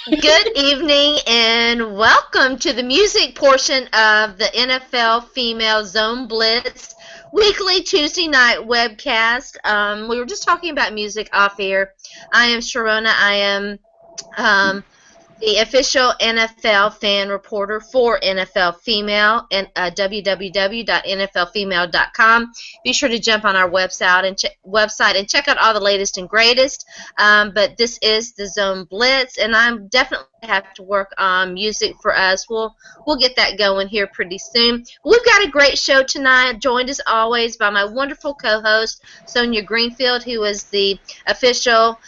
Good evening and welcome to the music portion of the NFL Female Zone Blitz weekly Tuesday night webcast. We were just talking about music off air. I am Sharona. I am um, the official NFL fan reporter for NFL Female and www.nflfemale.com. Be sure to jump on our website and check out all the latest and greatest. But this is the Zone Blitz, and I'm definitely have to work on music for us. We'll get that going here pretty soon. We've got a great show tonight, joined as always by my wonderful co-host Sonja Greenfield, who is the official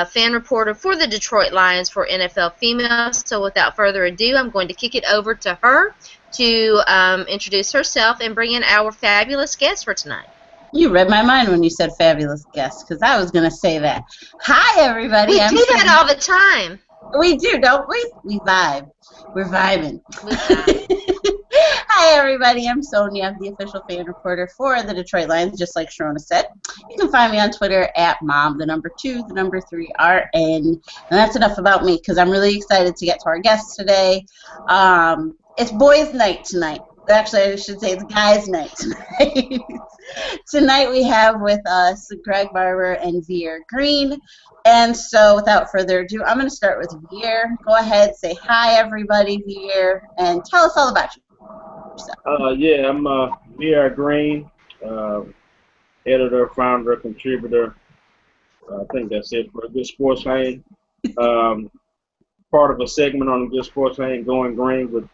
fan reporter for the Detroit Lions for NFL Female. So without further ado, I'm going to kick it over to her to introduce herself and bring in our fabulous guest for tonight. You read my mind when you said fabulous guest, because I was going to say that. Hi, everybody. We do that all the time. We do, don't we? We vibe. We're vibing. Hi, everybody. I'm Sonja. I'm the official fan reporter for the Detroit Lions, just like Sharona said. You can find me on Twitter at mom2, 3RN. And that's enough about me, because I'm really excited to get to our guests today. It's boys' night tonight. Actually, I should say it's guys' night tonight. Tonight we have with us Greg Barber and Veair Green. And so without further ado, I'm going to start with Veair. Go ahead, say hi, everybody, Veair, and tell us all about yourself. I'm Veair Green, editor, founder, contributor. I think that's it for a Good Sports Lane. Part of a segment on the Good Sports Lane, Going Green with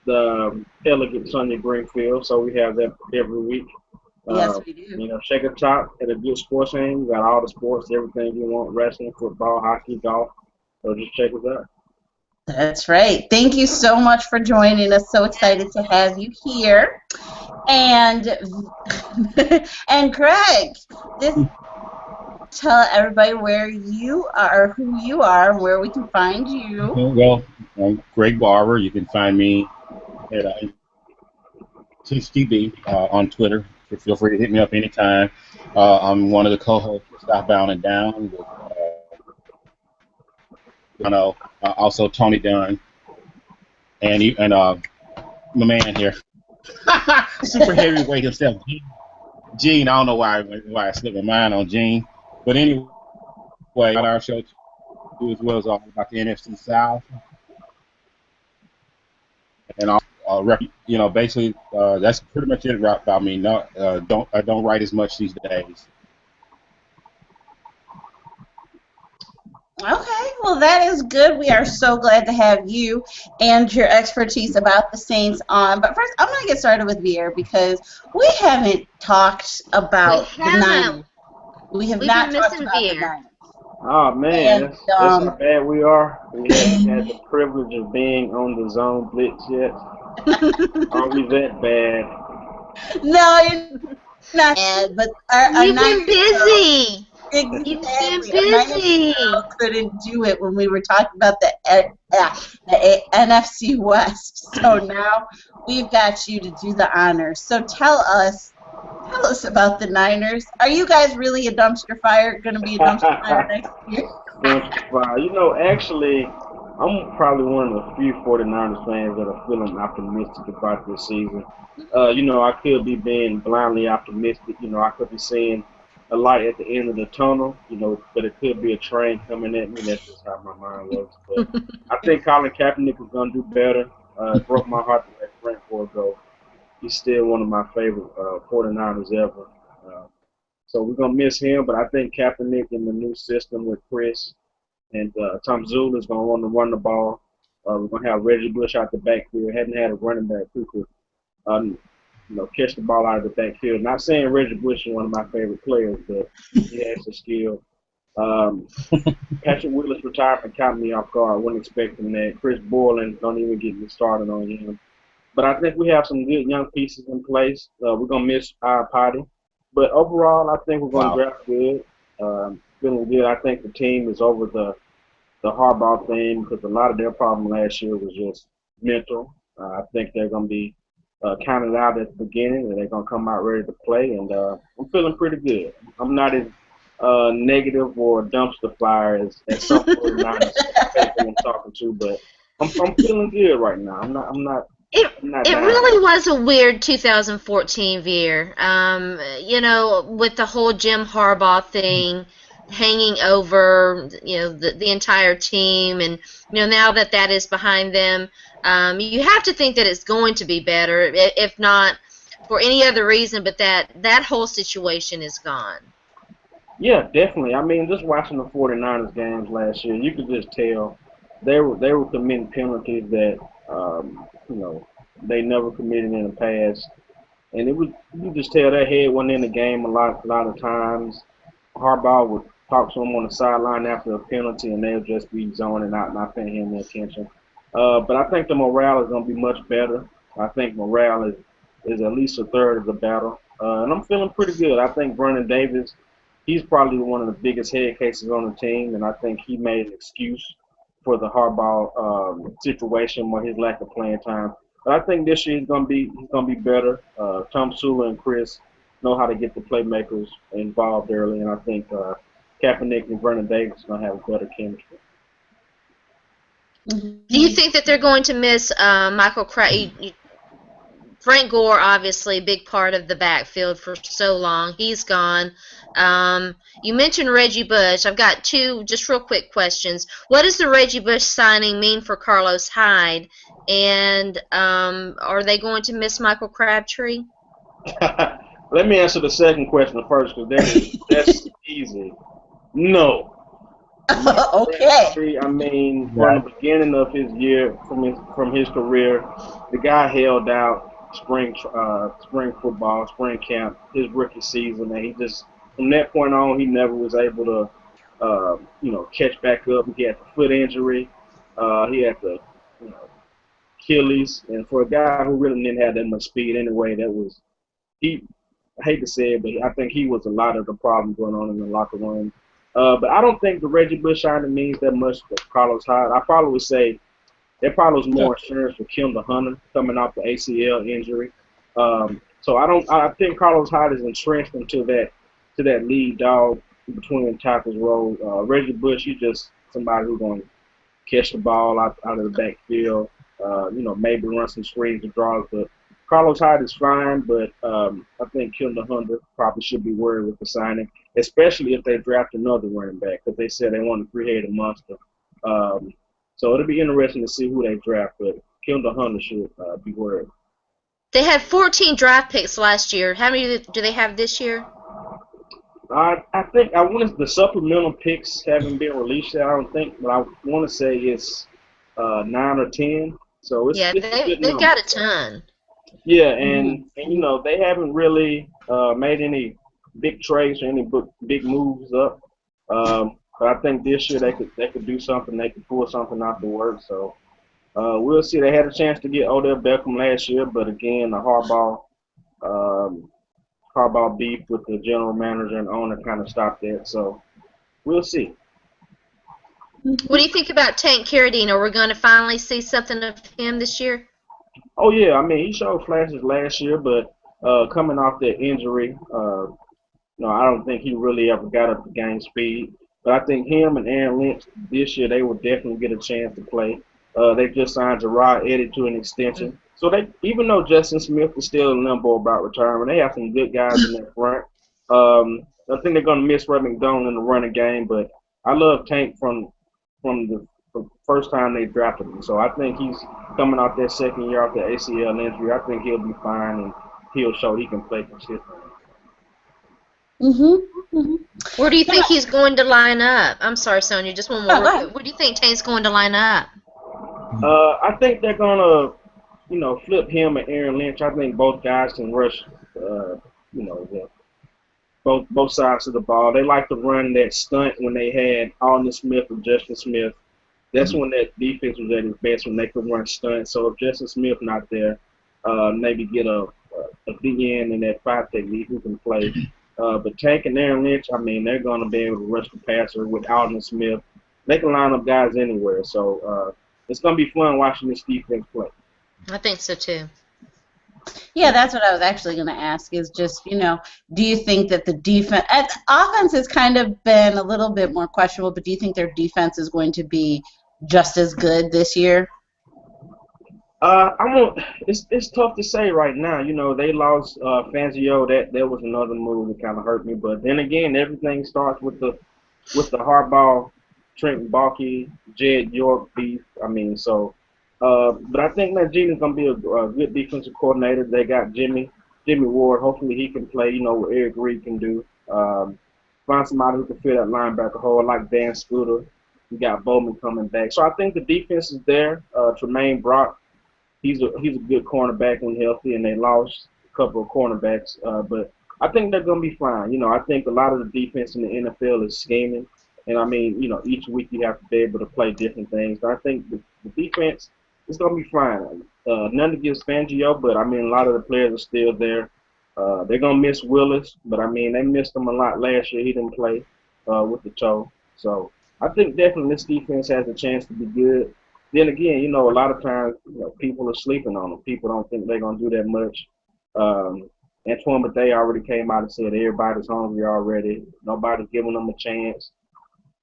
the elegant Sonja Greenfield. So we have that every week. Yes, we do. Check us out at a Good Sports Lane. We got all the sports, everything you want: wrestling, football, hockey, golf. So just check us out. That's right. Thank you so much for joining us. So excited to have you here. And Greg, tell everybody where you are, who you are, and where we can find you. Well, I'm Greg Barber. You can find me at TeachTV on Twitter. Feel free to hit me up anytime. I'm one of the co-hosts for Southbound and Down with, also Tony Dunn and my man here, super heavyweight himself, Gene. I don't know why I slipped my mind on Gene, but anyway, on our show too, as well as all about the NFC South, and basically that's pretty much it about me. No, I don't write as much these days. Okay, well, that is good. We are so glad to have you and your expertise about the Saints on. But first, I'm going to get started with Veair because we haven't talked about the Niners. We've not talked about the Niners. Oh, man, that's how bad we are. We haven't had the privilege of being on the Zone Blitz yet. Are we that bad? No, you're not bad, but You've been busy. Exactly. You've been busy. Couldn't do it when we were talking about the NFC West. So now we've got you to do the honors. So tell us about the Niners. Are you guys really a dumpster fire? Going to be a dumpster fire next year? Dumpster fire. Actually, I'm probably one of the few 49ers fans that are feeling optimistic about this season. I could be being blindly optimistic. I could be seeing a light at the end of the tunnel, but it could be a train coming at me. That's just how my mind works. But I think Colin Kaepernick is going to do better. It broke my heart to let Frank Gore go. He's still one of my favorite 49ers ever. So we're going to miss him, but I think Kaepernick in the new system with Chris and Tom Zula is going to want to run the ball. We're going to have Reggie Bush out the backfield. Hadn't had a running back who could catch the ball out of the backfield. Not saying Reggie Bush is one of my favorite players, but he has the skill. Patrick Willis retirement caught me off guard. I wasn't expecting that. Chris Borland, don't even get me started on him. But I think we have some good young pieces in place. We're going to miss our potty. But overall, I think we're going to draft good. Feeling good. I think the team is over the Harbaugh thing because a lot of their problem last year was just mental. I think they're going to be counted out at the beginning, and they're going to come out ready to play. And I'm feeling pretty good. I'm not as negative or dumpster fire as some 49ers people I'm talking to, but I'm feeling good right now. It I'm not it down. really was a weird 2014 Veer. You know, with the whole Jim Harbaugh thing hanging over, you know, the entire team, and you know now that that is behind them, you have to think that it's going to be better, if not for any other reason, but that whole situation is gone. Yeah, definitely. I mean, just watching the 49ers games last year, you could just tell they were committing penalties that you know they never committed in the past, and it was you just tell their head wasn't in the game a lot of times. Harbaugh would talk to them on the sideline after a penalty, and they'll just be zoning out, not paying him any attention. But I think the morale is going to be much better. I think morale is at least a third of the battle, and I'm feeling pretty good. I think Vernon Davis, he's probably one of the biggest head cases on the team, and I think he made an excuse for the Harbaugh situation with his lack of playing time. But I think this year he's gonna be better. Tom Sula and Chris know how to get the playmakers involved early, and I think Kaepernick and Vernon Davis are gonna have better chemistry. Do you think that they're going to miss Michael Crabtree? Frank Gore, obviously, a big part of the backfield for so long. He's gone. You mentioned Reggie Bush. I've got two just real quick questions. What does the Reggie Bush signing mean for Carlos Hyde? And are they going to miss Michael Crabtree? Let me answer the second question first, because that's easy. No. Okay. I mean, from the beginning of his year, from his career, the guy held out spring football, spring camp, his rookie season, and he just from that point on, he never was able to, catch back up. He had the foot injury, he had the, you know, Achilles, and for a guy who really didn't have that much speed anyway, that was he. I hate to say it, but I think he was a lot of the problem going on in the locker room. But I don't think the Reggie Bush signing means that much for Carlos Hyde. I probably would say there probably was more insurance for Kim the Hunter coming off the ACL injury. So I think Carlos Hyde is entrenched into that lead dog between tackles role. Reggie Bush, he's just somebody who's going to catch the ball out of the backfield. Maybe run some screens and draws. But Carlos Hyde is fine, but I think Kim the Hunter probably should be worried with the signing, especially if they draft another running back, because they said they want a three-headed monster. So it'll be interesting to see who they draft, but Kim the Hunter should be worried. They had 14 draft picks last year. How many do they have this year? I think the supplemental picks haven't been released yet. I don't think, but I want to say it's 9 or 10. So it's a good they've number. got a ton. Yeah, and they haven't really made any big trades or any big moves up. But I think this year they could do something. They could pull something out the work. So we'll see. They had a chance to get Odell Beckham last year, but again, the Harbaugh beef with the general manager and owner kind of stopped that. So we'll see. What do you think about Tank Carradine? Are we going to finally see something of him this year? Oh yeah, I mean he showed flashes last year, but coming off that injury, I don't think he really ever got up to game speed. But I think him and Aaron Lynch this year they will definitely get a chance to play. They just signed Gerard Eddy to an extension, so even though Justin Smith is still in limbo about retirement, they have some good guys in that front. I think they're going to miss Ray McDonald in the running game, but I love Tank from the first time they drafted him. So I think he's coming out that second year after ACL injury. I think he'll be fine and he'll show he can play consistently. Where do you think he's going to line up? I'm sorry, Sonja, just one more. Where do you think Tank's going to line up? I think they're gonna, flip him and Aaron Lynch. I think both guys can rush, both sides of the ball. They like to run that stunt when they had Alden Smith and Justin Smith. That's when that defense was at its best, when they could run stunts. So if Justin Smith not there, maybe get a DN in that 5 technique who can play. But Tank and Aaron Lynch, I mean, they're going to be able to rush the passer with Alden Smith. They can line up guys anywhere. So it's going to be fun watching this defense play. I think so too. Yeah, that's what I was actually going to ask is just, do you think that the offense has kind of been a little bit more questionable, but do you think their defense is going to be just as good this year? I won't. It's tough to say right now. They lost Fangio. That was another move that kind of hurt me. But then again, everything starts with the hardball, Trent Baalke, Jed York beef. I mean, so. But I think that Gene's gonna be a good defensive coordinator. They got Jimmy Ward. Hopefully he can play. What Eric Reed can do. Find somebody who can fill that linebacker hole like Dan Scooter. You got Bowman coming back. So I think the defense is there. Tremaine Brock. He's a good cornerback when healthy, and they lost a couple of cornerbacks. But I think they're gonna be fine. I think a lot of the defense in the NFL is scheming, and I mean, each week you have to be able to play different things. But I think the defense is gonna be fine. None against Fangio, but I mean, a lot of the players are still there. They're gonna miss Willis, but I mean, they missed him a lot last year. He didn't play with the toe, so I think definitely this defense has a chance to be good. Then again, a lot of times, people are sleeping on them. People don't think they're going to do that much. Antoine Bethea already came out and said everybody's hungry already. Nobody's giving them a chance,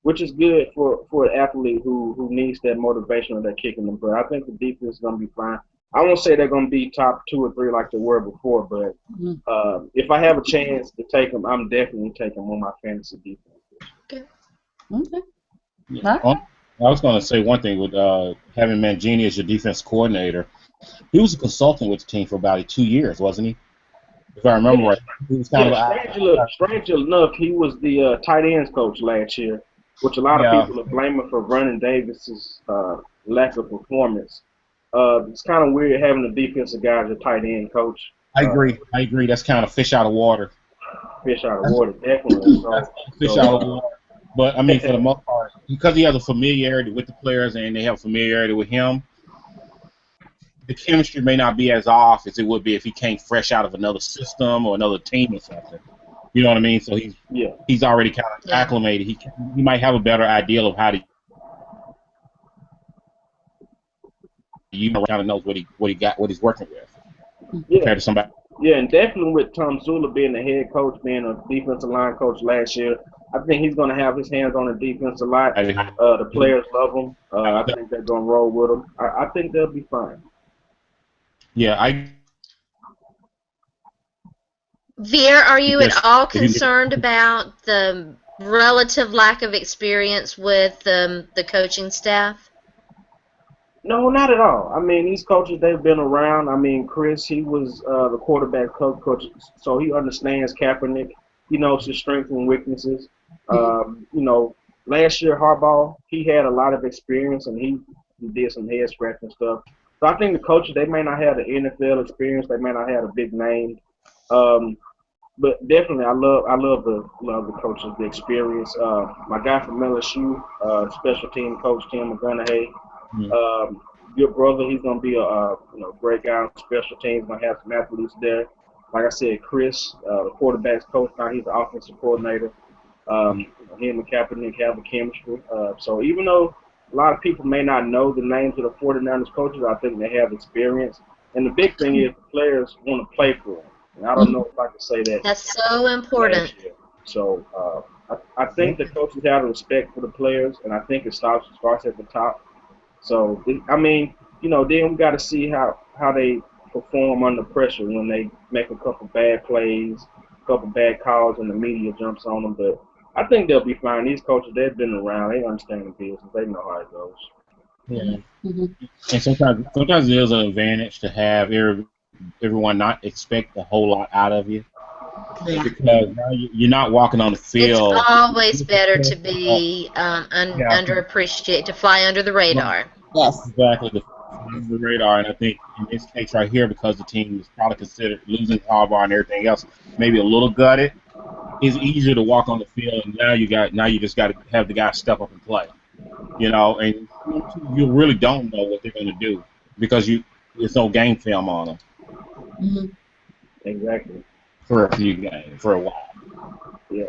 which is good for an athlete who needs that motivation of that kicking them. But I think the defense is going to be fine. I won't say they're going to be top 2 or 3 like they were before, but if I have a chance to take them, I'm definitely taking them on my fantasy defense. Okay. Yeah. I was going to say one thing with having Mangini as your defense coordinator. He was a consultant with the team for about 2 years, wasn't he? If I remember right. He was kind of strangely enough, he was the tight ends coach last year, which a lot of people are blaming for Vernon Davis's lack of performance. It's kind of weird having a defensive guy as a tight end coach. I agree. That's kind of fish out of water. Fish out of water, definitely. Fish out of water. But, I mean, for the most part, because he has a familiarity with the players and they have familiarity with him, the chemistry may not be as off as it would be if he came fresh out of another system or another team or something. You know what I mean? So he's already kind of acclimated. He might have a better idea of how to. Kind of knows what he got, what he's working with compared to somebody. Yeah, and definitely with Tom Zula being the head coach, being a defensive line coach last year, I think he's going to have his hands on the defense a lot. The players love him. I think they're going to roll with him. I think they'll be fine. Yeah, Veair, are you at all concerned about the relative lack of experience with the coaching staff? No, not at all. I mean, these coaches, they've been around. I mean, Chris, he was the quarterback coach, so he understands Kaepernick. He knows his strengths and weaknesses. Last year, Harbaugh, he had a lot of experience, and he did some head-scratching stuff. So I think the coaches, they may not have the NFL experience. They may not have a big name. But definitely, I love the coaches, the experience. My guy from LSU, special team coach Tim McGonaghy. Good brother, he's gonna be a great guy on special teams. Gonna have some athletes there. Like I said, Chris, the quarterback's coach now, he's the offensive coordinator. Him and Kaepernick have a chemistry. So even though a lot of people may not know the names of the 49ers coaches, I think they have experience. And the big thing is the players want to play for them. And I don't know if I can say that. That's so important. So I think the coaches have respect for the players, and I think it starts at the top. So, I mean, then we got to see how they perform under pressure when they make a couple bad plays, a couple bad calls, and the media jumps on them. But I think they'll be fine. These coaches, they've been around. They understand the business. They know how it goes. Yeah. And sometimes there's an advantage to have everyone not expect a whole lot out of you. Yeah. Because now you're not walking on the field. It's always better to be underappreciated, to fly under the radar. Yes. Exactly, the radar. And I think in this case right here, because the team is probably considered losing Harbaugh and everything else, maybe a little gutted, it's easier to walk on the field. And now you just got to have the guys step up and play. And you really don't know what they're going to do because there's no game film on them. Mm-hmm. Exactly. For a few games, for a while. Yeah,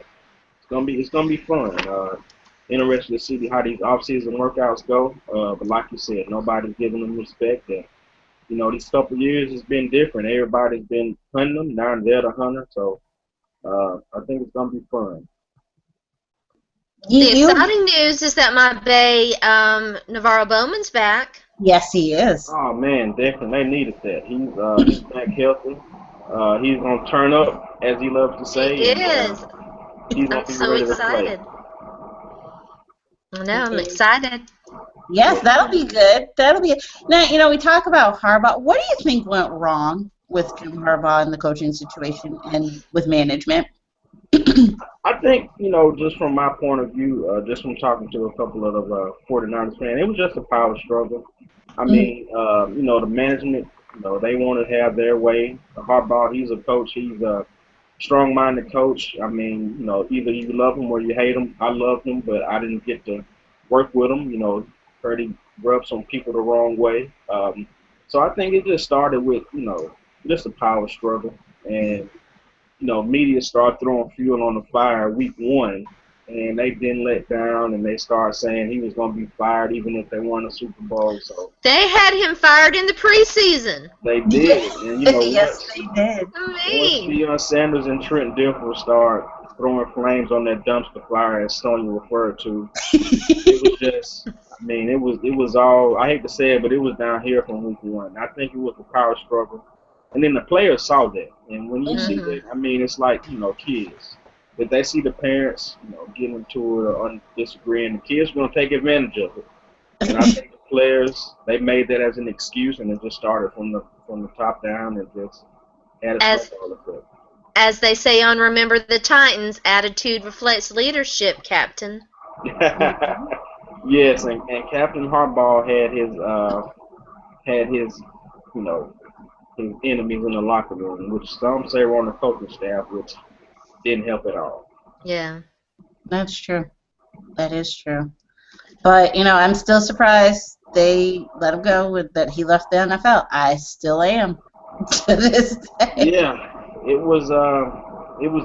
it's gonna be fun. Interested to see how these off-season workouts go. But like you said, nobody's giving them respect. And you know, these couple years has been different. Everybody's been hunting them. Now they're the hunter. So I think it's gonna be fun. The exciting news is that my Bay Navarro Bowman's back. Yes, he is. Oh man, definitely they needed that. He's back healthy. He's gonna turn up, as he loves to say. He is. He's gonna I'm be so ready excited. to play. I know, I'm excited. Yes, that'll be good. That'll be now. You know, we talk about Harbaugh. What do you think went wrong with Jim Harbaugh and the coaching situation and with management? I think, you know, just from my point of view, just from talking to a couple of 49ers fans, it was just a power struggle. I mean, you know, the management, you know, they want to have their way. Harbaugh, he's a coach. He's a strong-minded coach. I mean, you know, either you love him or you hate him. I love him, but I didn't get to work with him. You know, heard he rubbed some people the wrong way. So I think it just started with, you know, just a power struggle. And you know, media started throwing fuel on the fire week 1, and they didn't let down, and they started saying he was going to be fired even if they won a Super Bowl. So they had him fired in the preseason. They did, and you know yes, they did. Once Deion Sanders and Trent Dilfer started throwing flames on that dumpster fire, as Sonja referred to, it was just, I mean, it was all. I hate to say it, but it was down here from week 1. I think it was a power struggle. And then the players saw that. And when you see that, I mean, it's like, you know, kids. If they see the parents, you know, getting into it or disagreeing, the kids are going to take advantage of it. And I think the players, they made that as an excuse, and it just started from the top down and just had a snowball effect. As they say on Remember the Titans, attitude reflects leadership, Captain. Yes, and Captain Harbaugh had his, you know, his enemies in the locker room, which some say were on the coaching staff, which didn't help at all. Yeah. That's true. That is true. But, you know, I'm still surprised they let him go with that he left the NFL. I still am to this day. Yeah. It was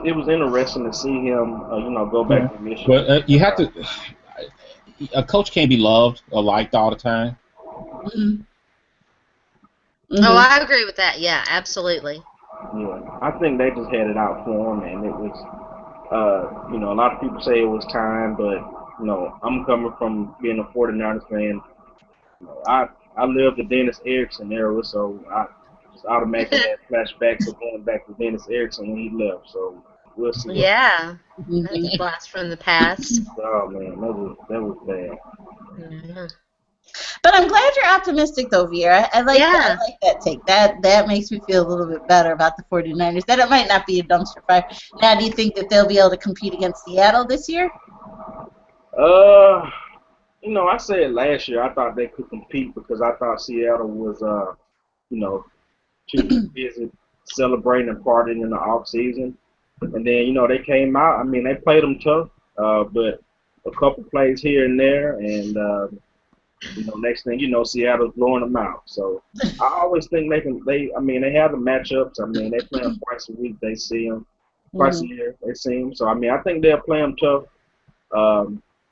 interesting to see him, you know, go back to Michigan. But you have to. A coach can't be loved or liked all the time. Mm-hmm. Oh, I agree with that. Yeah, absolutely. Yeah, I think they just had it out for him, and it was, you know, a lot of people say it was time, but you know, I'm coming from being a 49ers fan. You know, I lived the Dennis Erickson era, so I just automatically had flashbacks of going back to Dennis Erickson when he left. So we'll see. Yeah, that's a blast from the past. Oh man, that was bad. Mm-hmm. But I'm glad you're optimistic, though, Veair. I like that take. That makes me feel a little bit better about the 49ers. That it might not be a dumpster fire. Now, do you think that they'll be able to compete against Seattle this year? You know, I said last year I thought they could compete because I thought Seattle was, you know, too busy celebrating and partying in the off season. And then, you know, they came out. I mean, they played them tough, but a couple plays here and there, and you know, next thing you know, Seattle's blowing them out. So I always think they can. I mean, they have the matchups. I mean, they play them twice a week. They see them twice a year. They see them. So I mean, I think they'll play them tough.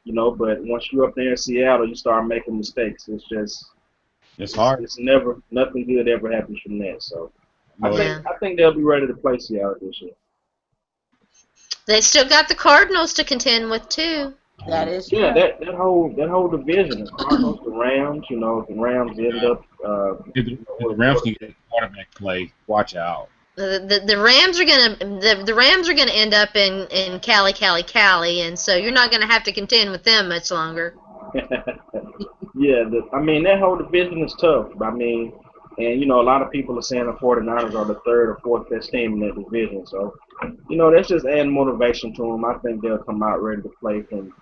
You know, but once you're up there in Seattle, you start making mistakes. It's hard. It's never nothing good ever happens from that. So I think they'll be ready to play Seattle this year. They still got the Cardinals to contend with too. That is true. Yeah, that whole division, the Cardinals, the Rams. You know, if the Rams end up. The Rams can get quarterback play. Watch out. The Rams are gonna end up in Cali, and so you're not gonna have to contend with them much longer. Yeah, I mean that whole division is tough. I mean, and you know a lot of people are saying the 49ers are the third or fourth best team in that division. So, you know that's just adding motivation to them. I think they'll come out ready to play from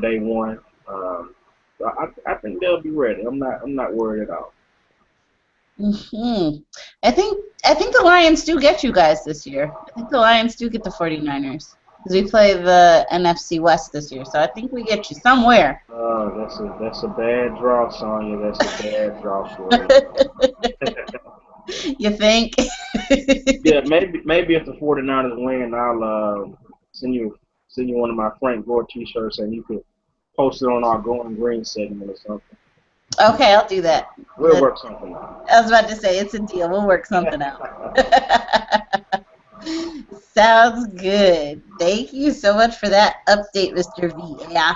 day one. So I think they'll be ready. I'm not worried at all. I think the Lions do get you guys this year. I think the Lions do get the 49ers because we play the NFC West this year. So I think we get you somewhere. Oh, that's a bad draw, Sonja. That's a bad draw for you. You think? Yeah, maybe if the 49ers win, I'll send you one of my Frank Gore T-shirts and you could post it on our Going Green segment or something. Okay, I'll do that. We'll work something out. I was about to say, it's a deal. We'll work something out. Sounds good. Thank you so much for that update, Mr. Veair.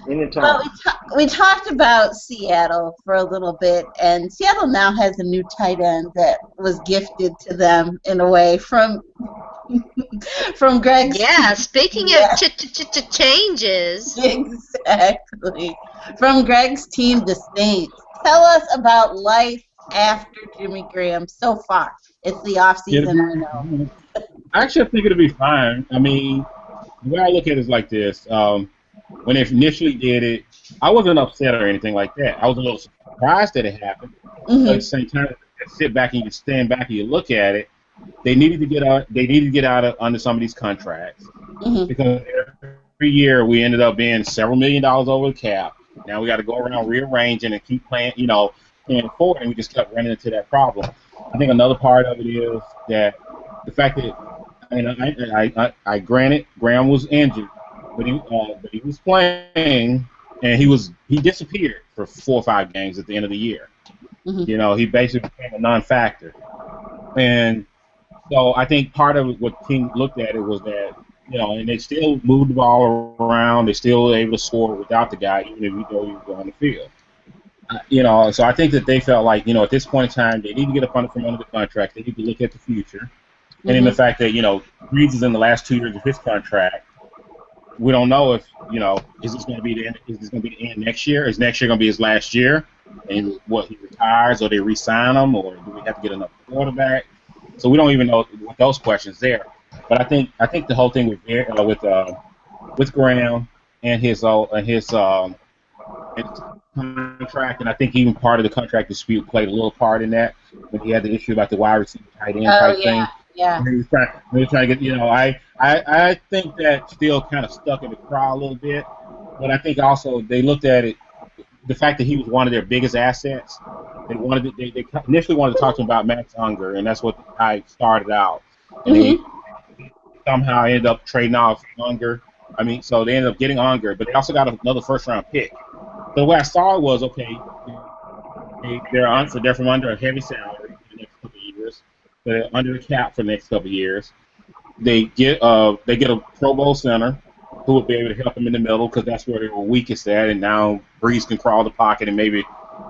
Anytime. Well, we talked about Seattle for a little bit, and Seattle now has a new tight end that was gifted to them in a way from Greg's Yeah, speaking of changes. Exactly. From Greg's team, the Saints. Tell us about life after Jimmy Graham so far. It's the off season, I know. I actually think it'll be fine. I mean, the way I look at it is like this. When they initially did it, I wasn't upset or anything like that. I was a little surprised that it happened. Mm-hmm. But at the same time, you sit back and you stand back and you look at it. They needed to get out. They needed to get out of under some of these contracts because every year we ended up being several $1 million over the cap. Now we got to go around rearranging and keep playing forward, and we just kept running into that problem. I think another part of it is that the fact that, and I granted Graham was injured, but he was playing, and he disappeared for 4 or 5 games at the end of the year. Mm-hmm. He basically became a non-factor, and so I think part of what the team looked at it was that, and they still moved the ball around. They still were able to score without the guy, even if he was on the field. So I think that they felt like, at this point in time, they need to get up from under the contract. They need to look at the future. And in the fact that, Breeze is in the last 2 years of his contract, we don't know if, is this going to be the end next year? Is next year going to be his last year? And he retires, or they re-sign him, or do we have to get another quarterback? So we don't even know with those questions there. But I think the whole thing with Graham and his contract, and I think even part of the contract dispute played a little part in that when he had the issue about the wide receiver tight end type thing. Yeah. He was trying to get, I think that still kind of stuck in the crowd a little bit. But I think also they looked at it, the fact that he was one of their biggest assets. They initially wanted to talk to him about Max Unger, and that's what I started out. And they somehow ended up trading off Unger. So they ended up getting Unger, but they also got another first-round pick. So the way I saw it was, okay, they're from under a heavy salary for the next couple of years. They're under the cap for the next couple of years. They get a Pro Bowl center who will be able to help them in the middle because that's where they were weakest at, and now Breeze can crawl the pocket and maybe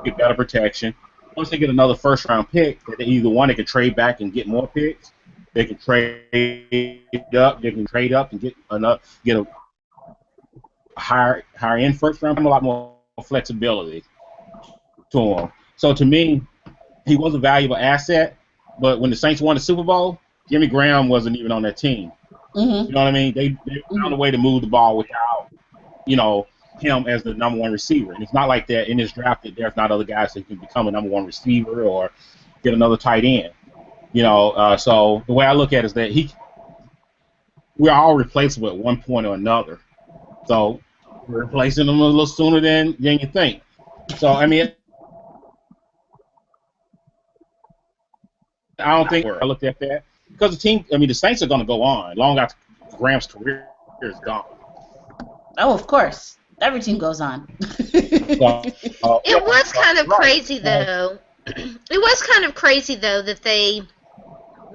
get better protection. Once they get another first-round pick, they can trade back and get more picks. They can trade up. They can trade up and get a higher end first round. A lot more flexibility to him. So to me, he was a valuable asset. But when the Saints won the Super Bowl, Jimmy Graham wasn't even on that team. Mm-hmm. You know what I mean? They found a way to move the ball without, him as the number one receiver. And it's not like that in this draft that there's not other guys that can become a number one receiver or get another tight end. So the way I look at it is that we're all replaceable at one point or another. So we're replacing them a little sooner than you think. So, I don't think I looked at that. Because the Saints are going to go on long after Graham's career is gone. Oh, of course. Every team goes on. It was kind of crazy, though. It was kind of crazy, though, that they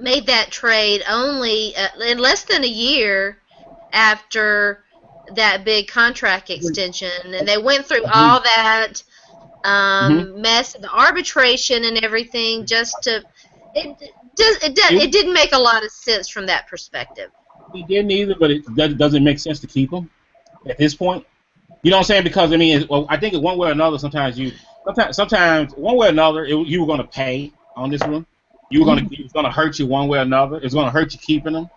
made that trade only in less than a year after that big contract extension, and they went through all that mess of the arbitration and everything just to. It didn't make a lot of sense from that perspective. It didn't either, but it doesn't make sense to keep them at this point. You know what I'm saying? Because I think one way or another, sometimes one way or another, you were going to pay on this one. It was going to hurt you one way or another. It's going to hurt you keeping them,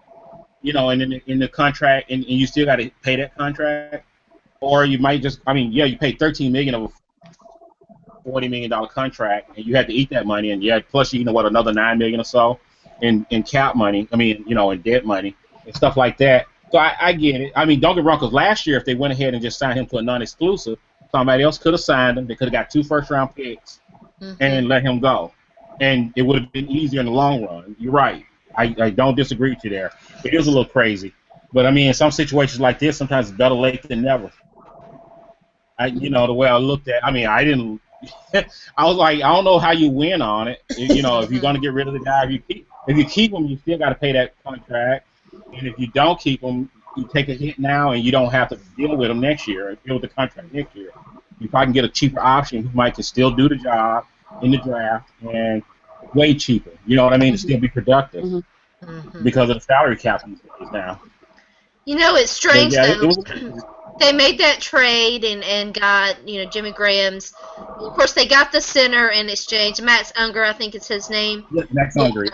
in the contract, and you still got to pay that contract. Or you might just, you paid $13 million of a $40 million contract, and you had to eat that money, and plus another $9 million or so in cap money. In debt money and stuff like that. So I get it. Don't get me wrong, because last year if they went ahead and just signed him to a non-exclusive, somebody else could have signed him. They could have got 2 first-round picks and let him go. And it would have been easier in the long run. You're right. I don't disagree with you there. It is a little crazy. But, in some situations like this, sometimes it's better late than never. The way I looked at I didn't I was like, I don't know how you win on it. You know, if you're going to get rid of the guy, if you keep him, you still got to pay that contract. And if you don't keep him, you take a hit now, and you don't have to deal with him next year, deal with the contract next year. If I can get a cheaper option, who might can still do the job in the draft and way cheaper. You know what I mean? To still be productive because of the salary cap is now. You know, it's strange though. Was, they made that trade and got, Jimmy Graham's. Of course, they got the center in exchange. Max Unger, I think it's his name. Yeah, Max Unger.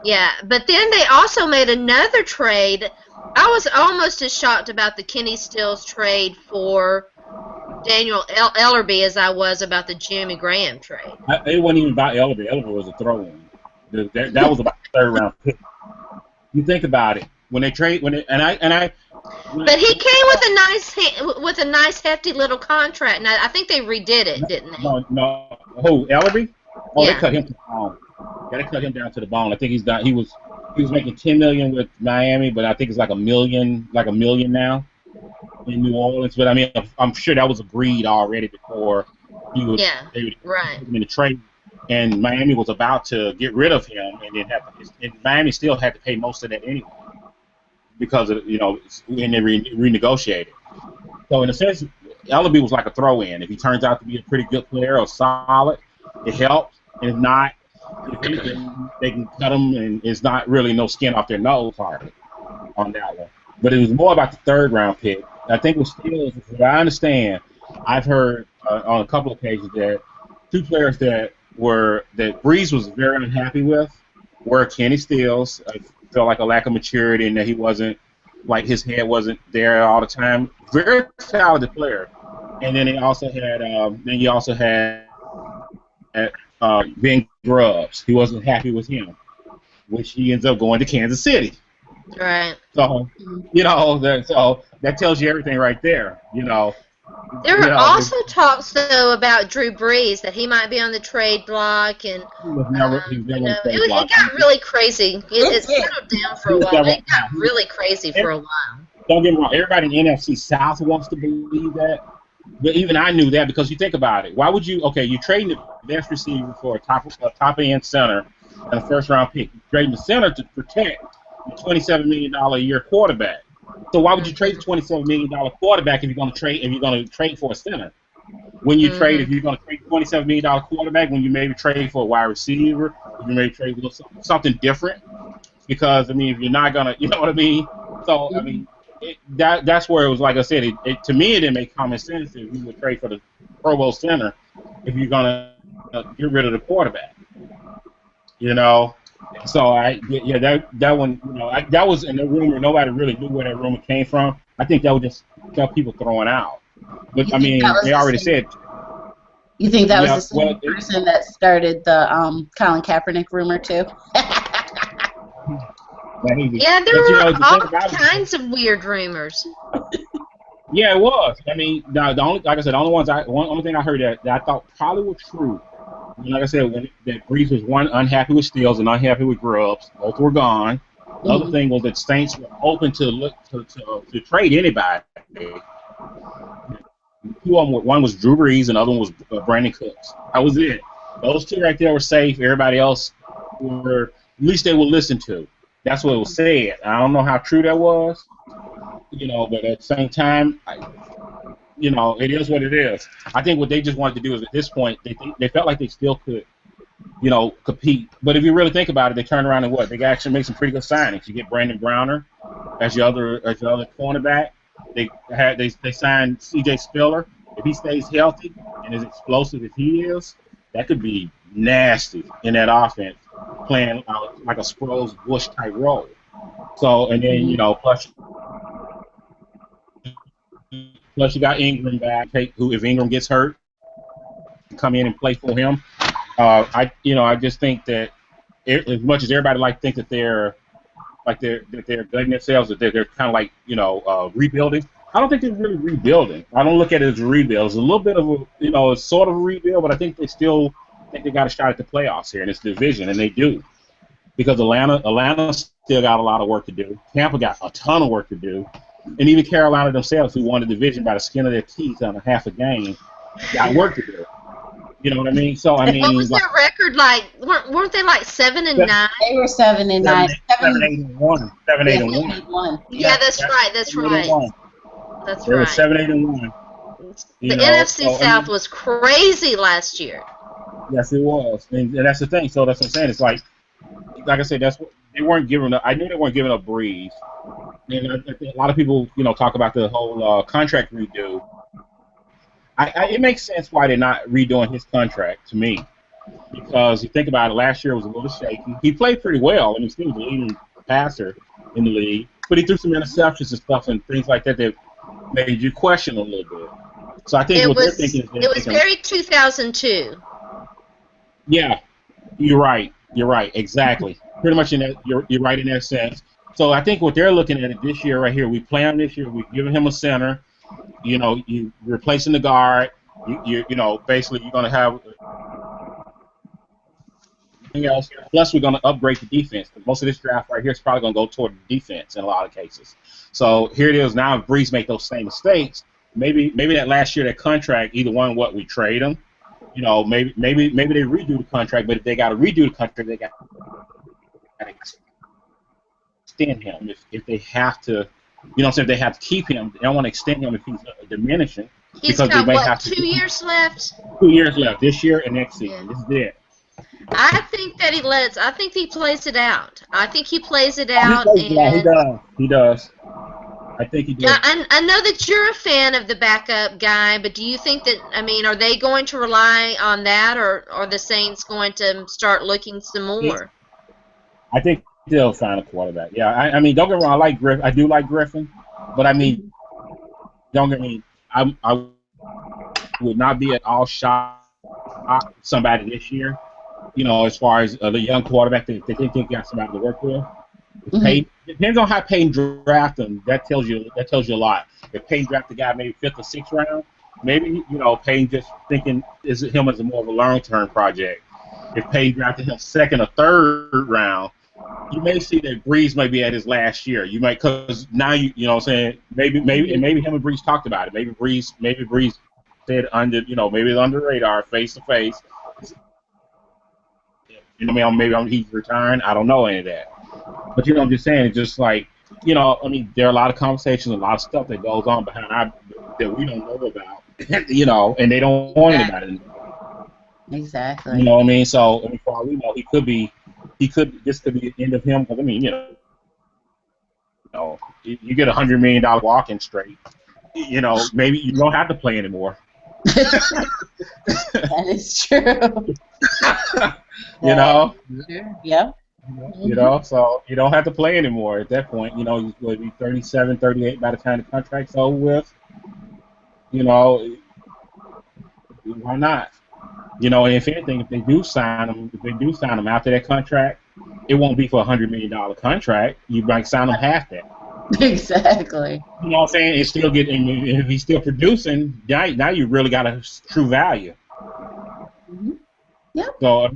Yeah, but then they also made another trade. I was almost as shocked about the Kenny Stills trade for Daniel Ellerby as I was about the Jimmy Graham trade. It wasn't even about Ellerby. Ellerby was a throw-in. That was about the third round pick. You think about it. When they trade, but he came with a nice hefty little contract. Now I think they redid it, didn't they? No. Who, Ellerby? Oh, yeah. They cut him to the bone. Yeah, they cut him down to the bone. I think he's done. He was making $10 million with Miami, but I think it's like $1 million now in New Orleans. But I mean, I'm sure that was agreed already before he was. Yeah. They would right. Put him in the trade. And Miami was about to get rid of him, and then Miami still had to pay most of that anyway because of when they renegotiated. So in a sense, Ellerby was like a throw-in. If he turns out to be a pretty good player or solid, it helps. And if not, if anything, they can cut him, and it's not really no skin off their nose hardly on that one. But it was more about the third-round pick. I think with Stills, what I understand, I've heard on a couple of occasions that two players that Breeze was very unhappy with were Kenny Stills. I felt like a lack of maturity and that he wasn't, like his head wasn't there all the time. Very talented player. And then he also had Ben Grubbs. He wasn't happy with him, which he ends up going to Kansas City. Right. So, that tells you everything right there, There were also talks, though, about Drew Brees, that he might be on the trade block, and it got really crazy. It settled down for a while. It got really crazy for a while. Don't get me wrong. Everybody in the NFC South wants to believe that, but even I knew that because you think about it. Why would you? Okay, you're trading the best receiver for a top end center and a first round pick. You're trading the center to protect the $27 million a year quarterback. So why would you trade the $27 million quarterback if you're going to trade for a center? When you trade, if you're going to trade $27 million quarterback, when you maybe trade for a wide receiver, you maybe trade for something different. Because I mean, if you're not gonna, you know what I mean. So I mean, that's where it was. Like I said, to me it didn't make common sense if you would trade for the Pro Bowl center if you're gonna get rid of the quarterback. So that one, that was in the rumor. Nobody really knew where that rumor came from. I think that was just people throwing out. But I mean, they already said. You think that was the same person that started the Colin Kaepernick rumor too? Yeah, there were all kinds of weird rumors. Yeah, it was. I mean, the only, like I said, the only thing I heard that I thought probably was true. Like I said, that Breeze was unhappy with Stills and unhappy with Grubbs. Both were gone. The other thing was that Saints were open to trade anybody. Two of them, one was Drew Brees and the other one was Brandon Cooks. That was it. Those two right there were safe. Everybody else were, at least they were listened to. That's what it was said. I don't know how true that was, but at the same time, it is what it is. I think what they just wanted to do is at this point, they felt like they still could, compete. But if you really think about it, they turned around and they actually made some pretty good signings. You get Brandon Browner as your other cornerback. They signed C.J. Spiller. If he stays healthy and as explosive as he is, that could be nasty in that offense, playing like a Sproles Bush type role. So and then plus you got Ingram back. Who if Ingram gets hurt, come in and play for him. I just think that as much as everybody like think that they're gutting themselves, that they're kind of like rebuilding. I don't think they're really rebuilding. I don't look at it as a rebuild. It's a little bit of a sort of a rebuild, but I think they still think they got a shot at the playoffs here in this division, and they do, because Atlanta still got a lot of work to do. Tampa got a ton of work to do, and even Carolina themselves, who won the division by the skin of their teeth on a half a game, got work to do. You know what I mean? So I And what mean, was like their record like? Weren't they like 7-9? They were 7-9. 7-8-1, 7-8-1. Yeah, Yeah. that's right. That's 7-8-1. right. That's They were right. 7-8-1. The You know, NFC so I South mean, was crazy last year. yes, it was, and that's the thing. So that's what I'm saying. It's like I said, that's what they weren't giving up. I knew they weren't giving up Breeze, and I think a lot of people, talk about the whole contract redo. It makes sense why they're not redoing his contract to me, because you think about it, last year was a little shaky. He played pretty well, and he still was the leading passer in the league, but he threw some interceptions and stuff and things like that that made you question a little bit. So I think It what they're was thinking is it was very 2002. yeah, you're right. You're right. Exactly. Pretty much in that. You're right in that sense. So I think what they're looking at it this year right here. We play him this year. We've given him a center. You replacing the guard. Basically you're gonna have anything else. Plus we're gonna upgrade the defense. Most of this draft right here is probably gonna go toward the defense in a lot of cases. So here it is now. If Breeze make those same mistakes, maybe that last year that contract, either one, we trade him. Maybe they redo the contract, but if they got to redo the contract, they got to extend him. If they have to, if they have to keep him, they don't want to extend him if he's diminishing. He's because got they may what, have to 2 years left? 2 years left, this year and next season. Yeah. This is it. I think that I think he plays it out. I think he plays it out. He does. I think he does. Yeah, I know that you're a fan of the backup guy, but do you think that, are they going to rely on that, or are the Saints going to start looking some more? I think they'll sign a quarterback. Yeah, I mean, don't get me wrong. I do like Griffin, but I mean, don't get me. I would not be at all shocked somebody this year. As far as the young quarterback, they think they got somebody to work with. Depends on how Payton draft him. That tells you a lot. If Payton draft the guy maybe 5th or 6th round, maybe Payton just thinking is him as a more of a long-term project. If Payton drafted him 2nd or 3rd round, you may see that Breeze may be at his last year. You might, because now you know what I'm saying, maybe him and Breeze talked about it. Maybe Breeze said maybe it's under the radar, face to face. Maybe he's retiring. I don't know any of that. But I'm just saying, it's just like, there are a lot of conversations, a lot of stuff that goes on behind that we don't know about, and they don't want anybody to know. Exactly. You know what I mean? So, for all we know, this could be the end of him. Because you get $100 million walking straight. Maybe you don't have to play anymore. That is true. Sure. Yeah. So you don't have to play anymore at that point. You'll be 37, 38 by the time the contract's over with. Why not? And if anything, if they do sign him after that contract, it won't be for $100 million contract. You might sign him half that. Exactly. You know what I'm saying? It's still if he's still producing, now you really got a true value. Yep. So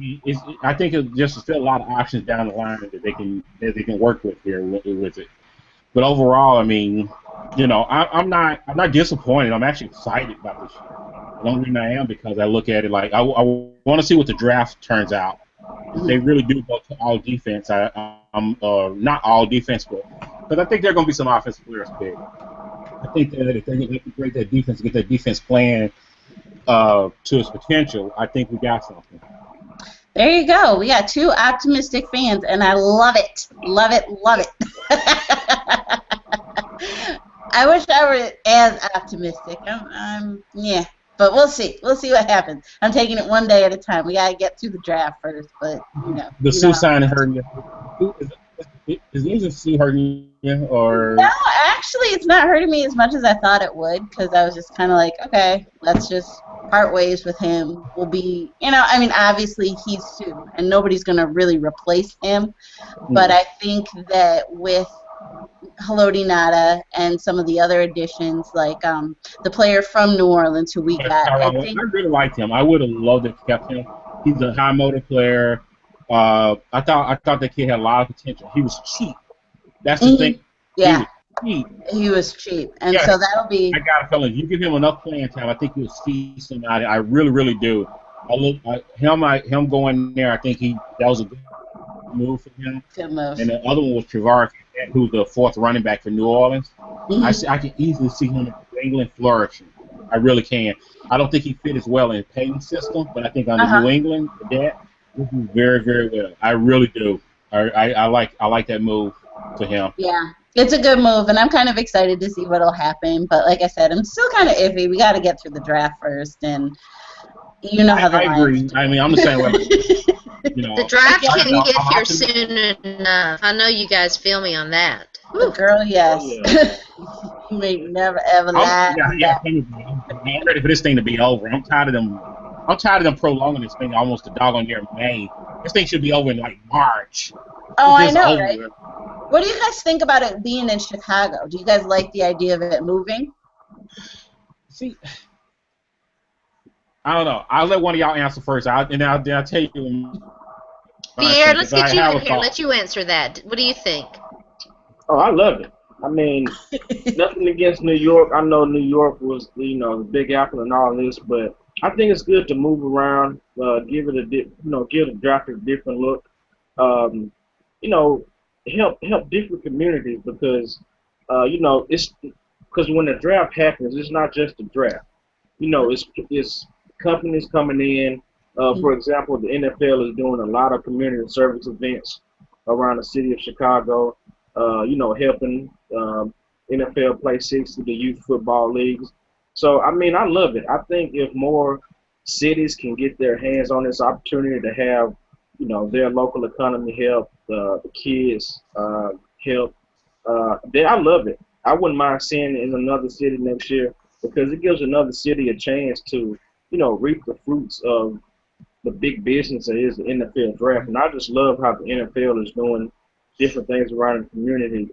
I think it's just still a lot of options down the line that they can work with here with it. But overall, I'm not disappointed. I'm actually excited about this year. The only reason I am because I look at it like I want to see what the draft turns out. If they really do go to all defense, I'm not all defense, but because I think there are going to be some offensive players picked. I think that if they can integrate that defense, get that defense playing to its potential, I think we got something. There you go. We got 2 optimistic fans, and I love it. Love it. Love it. I wish I were as optimistic. Yeah. But we'll see. We'll see what happens. I'm taking it one day at a time. We gotta get through the draft first, but The Sue sign hurting you. Is the Sue hurting you, or? No, actually, it's not hurting me as much as I thought it would, because I was just kind of like, okay, let's just part ways with him. We'll be, obviously he's Sue, and nobody's gonna really replace him. But I think that with Haloti Ngata and some of the other additions, like the player from New Orleans who we got. I really liked him. I would have loved if kept him. He's a high motor player. I thought that kid had a lot of potential. He was cheap. That's the thing. Yeah. He was cheap. And so that'll be. I got a feeling if you give him enough playing time, I think he'll see somebody. I really, really do. him going there. I think that was a good move for him. Good move. And the other one was Trevor, who's the fourth running back for New Orleans. I can easily see him in New England flourishing. I really can. I don't think he fit as well in Payton's system, but I think under New England, that will do very, very well. I really do. I like that move for him. Yeah, it's a good move, and I'm kind of excited to see what'll happen. But like I said, I'm still kind of iffy. We got to get through the draft first, and you know how the I agree. I mean, I'm the same way. The draft can get here soon enough. I know you guys feel me on that. Girl, yes. You may never ever lie. I'm ready for this thing to be over. I'm tired of them prolonging this thing almost a doggone year in May. This thing should be over in like March. Oh, I know, right? What do you guys think about it being in Chicago? Do you guys like the idea of it moving? See, I don't know. I'll let one of y'all answer first, and I'll tell you. Veair, let's get you in here. Let you answer that. What do you think? Oh, I love it. I mean, nothing against New York. I know New York was, the Big Apple and all this, but I think it's good to move around, give the draft a different look. Help different communities because, it's because when the draft happens, it's not just a draft. It's companies coming in. For example, the NFL is doing a lot of community service events around the city of Chicago. Helping NFL play 60 the youth football leagues. So, I mean, I love it. I think if more cities can get their hands on this opportunity to have, their local economy help, the kids help, then I love it. I wouldn't mind seeing it in another city next year because it gives another city a chance to, reap the fruits of the big business that is the NFL draft. And I just love how the NFL is doing different things around the community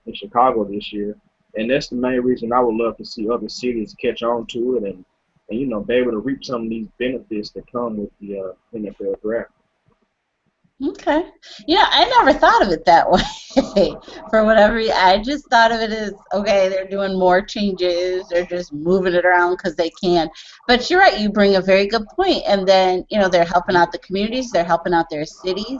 in Chicago this year, and that's the main reason I would love to see other cities catch on to it and be able to reap some of these benefits that come with the NFL draft. Okay. I never thought of it that way. For whatever reason, I just thought of it as, okay, they're doing more changes. They're just moving it around because they can. But you're right. You bring a very good point. And then, they're helping out the communities. They're helping out their cities.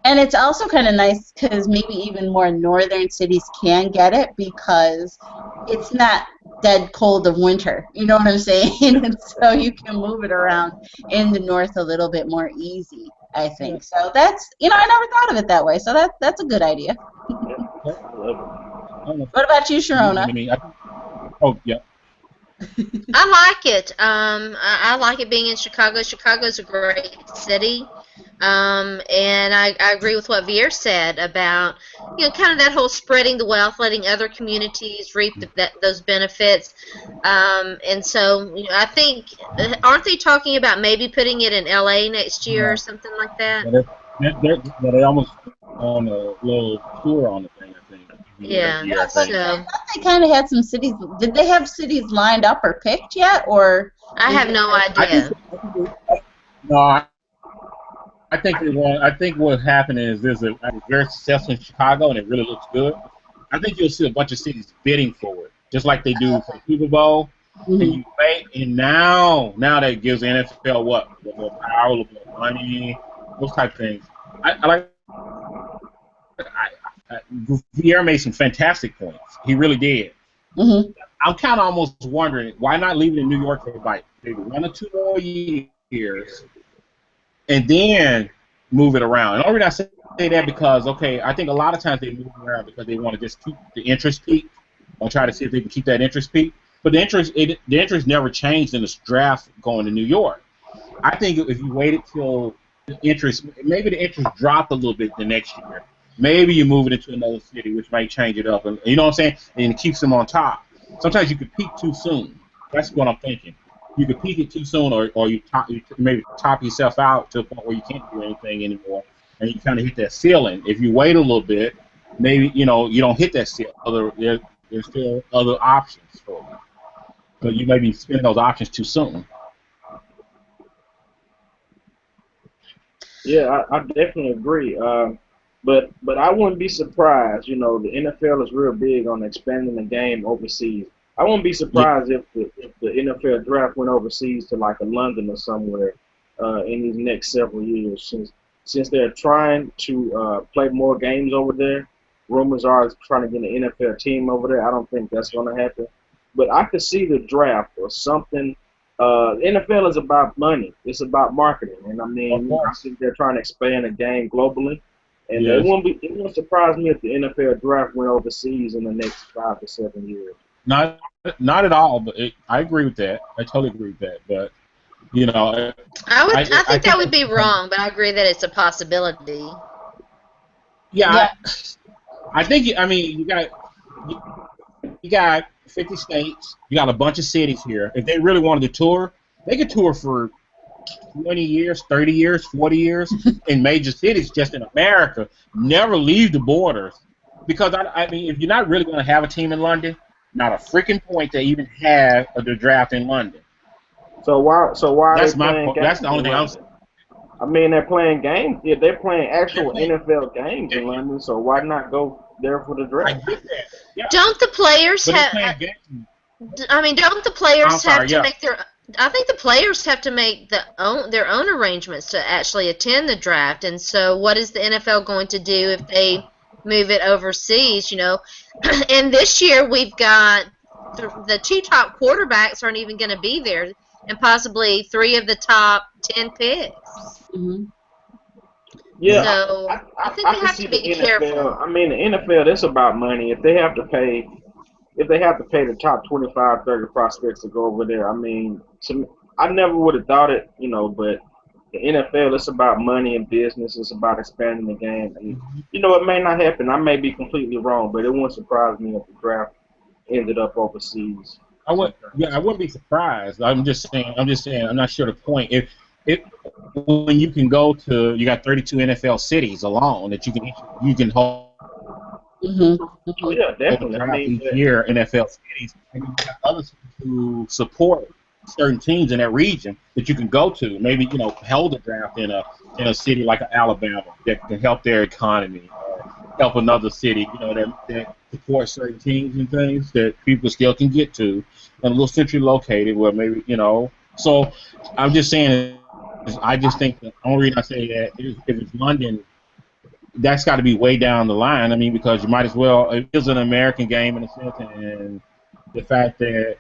And it's also kind of nice because maybe even more northern cities can get it because it's not dead cold of winter. You know what I'm saying? And so you can move it around in the north a little bit more easy, I think. So that's, I never thought of it that way. So that's a good idea. What about you, Sharona? Yeah. I like it. I like it being in Chicago. Chicago's a great city. And I agree with what Veair said about, kind of that whole spreading the wealth, letting other communities reap those benefits. And so, I think, aren't they talking about maybe putting it in LA next year or something like that? They almost on a little tour on the thing, I think. Yeah. I thought they kind of had some cities. Did they have cities lined up or picked yet? Or I have no idea. I think what happened is there's a very successful in Chicago, and it really looks good. I think you'll see a bunch of cities bidding for it, just like they do for the Super Bowl. And now that gives the NFL what? A little more power, a little more money, those type of things. Veair made some fantastic points. He really did. I'm kind of almost wondering why not leave it in New York for like maybe 1 or 2 more years, and then move it around. And the only reason I say that because, I think a lot of times they move around because they want to just keep the interest peak or try to see if they can keep that interest peak. But the interest never changed in this draft going to New York. I think if you waited till maybe the interest dropped a little bit the next year. Maybe you move it into another city, which might change it up. And you know what I'm saying? And it keeps them on top. Sometimes you could peak too soon. That's what I'm thinking. You could peak it too soon, or you maybe top yourself out to a point where you can't do anything anymore, and you kind of hit that ceiling. If you wait a little bit, maybe you don't hit that ceiling. There's still other options for you, but you may be spending those options too soon. Yeah, I definitely agree. But I wouldn't be surprised. The NFL is real big on expanding the game overseas. I wouldn't be surprised if the NFL draft went overseas to like a London or somewhere, in these next several years. Since they're trying to play more games over there, rumors are trying to get an NFL team over there. I don't think that's going to happen. But I could see the draft or something. The NFL is about money. It's about marketing. And I mean, I think they're trying to expand the game globally. And it won't surprise me if the NFL draft went overseas in the next 5 to 7 years. Not at all, but I agree with that. I totally agree with that. But, you know, I think that would be wrong, but I agree that it's a possibility. Yeah. I think, I mean, you got 50 states. You got a bunch of cities here. If they really wanted to tour, they could tour for 20 years, 30 years, 40 years in major cities just in America. Never leave the borders. Because, I mean, if you're not really going to have a team in London, not a freaking point to even have the draft in London. So why that's my point. That's the only thing I'm saying. I mean, they're playing games. Yeah, they're playing actual NFL games in London, so why not go there for the draft? I get that. Yeah. Don't the players have? I mean, don't the players have to make their? I think the players have to make their own arrangements to actually attend the draft. And so, what is the NFL going to do if they move it overseas? You know, and this year we've got the 2 top quarterbacks aren't even going to be there, and possibly 3 of the top 10 picks. Mm-hmm. Yeah, so I think they have to be careful. I mean, the NFL, it's about money. If they have to pay the top 25, 30 prospects to go over there, I mean, I never would have thought it, you know, but the NFL, it's about money and business. It's about expanding the game. And, you know, it may not happen. I may be completely wrong, but it wouldn't surprise me if the draft ended up overseas. I wouldn't be surprised. I'm just saying. I'm not sure the point. When you can go to, you got 32 NFL cities alone that you can hold. Mm-hmm. Oh, yeah, definitely. I mean, each year NFL cities, and you got others who support certain teams in that region that you can go to. Maybe, you know, hold a draft in a city like Alabama that can help their economy, or help another city, you know, that supports certain teams and things that people still can get to, and a little centrally located where maybe, you know. So I'm just saying, I just think the only reason I say that is if it's London, that's got to be way down the line. I mean, because you might as well, it is an American game in a sense, and the fact that,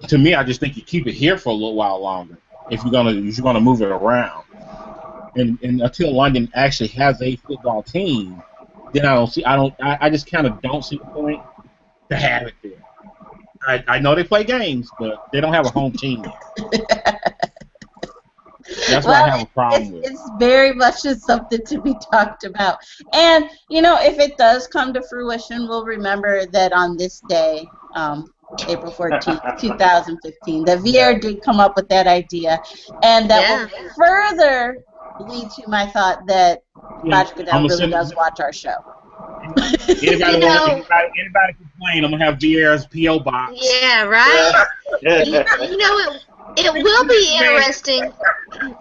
to me, I just think you keep it here for a little while longer if you're gonna move it around, and until London actually has a football team, then I just kind of don't see the point to have it there. I know they play games, but they don't have a home team there. That's what I have a problem with. It's very much just something to be talked about. And, you know, if it does come to fruition, we'll remember that on this day, April 14th, 2015, that Veair did come up with that idea. And that will further lead to my thought that Roger Goodell really does watch our show. Anybody complain, I'm going to have Veair's P.O. box. Yeah, right? You know, it will be interesting.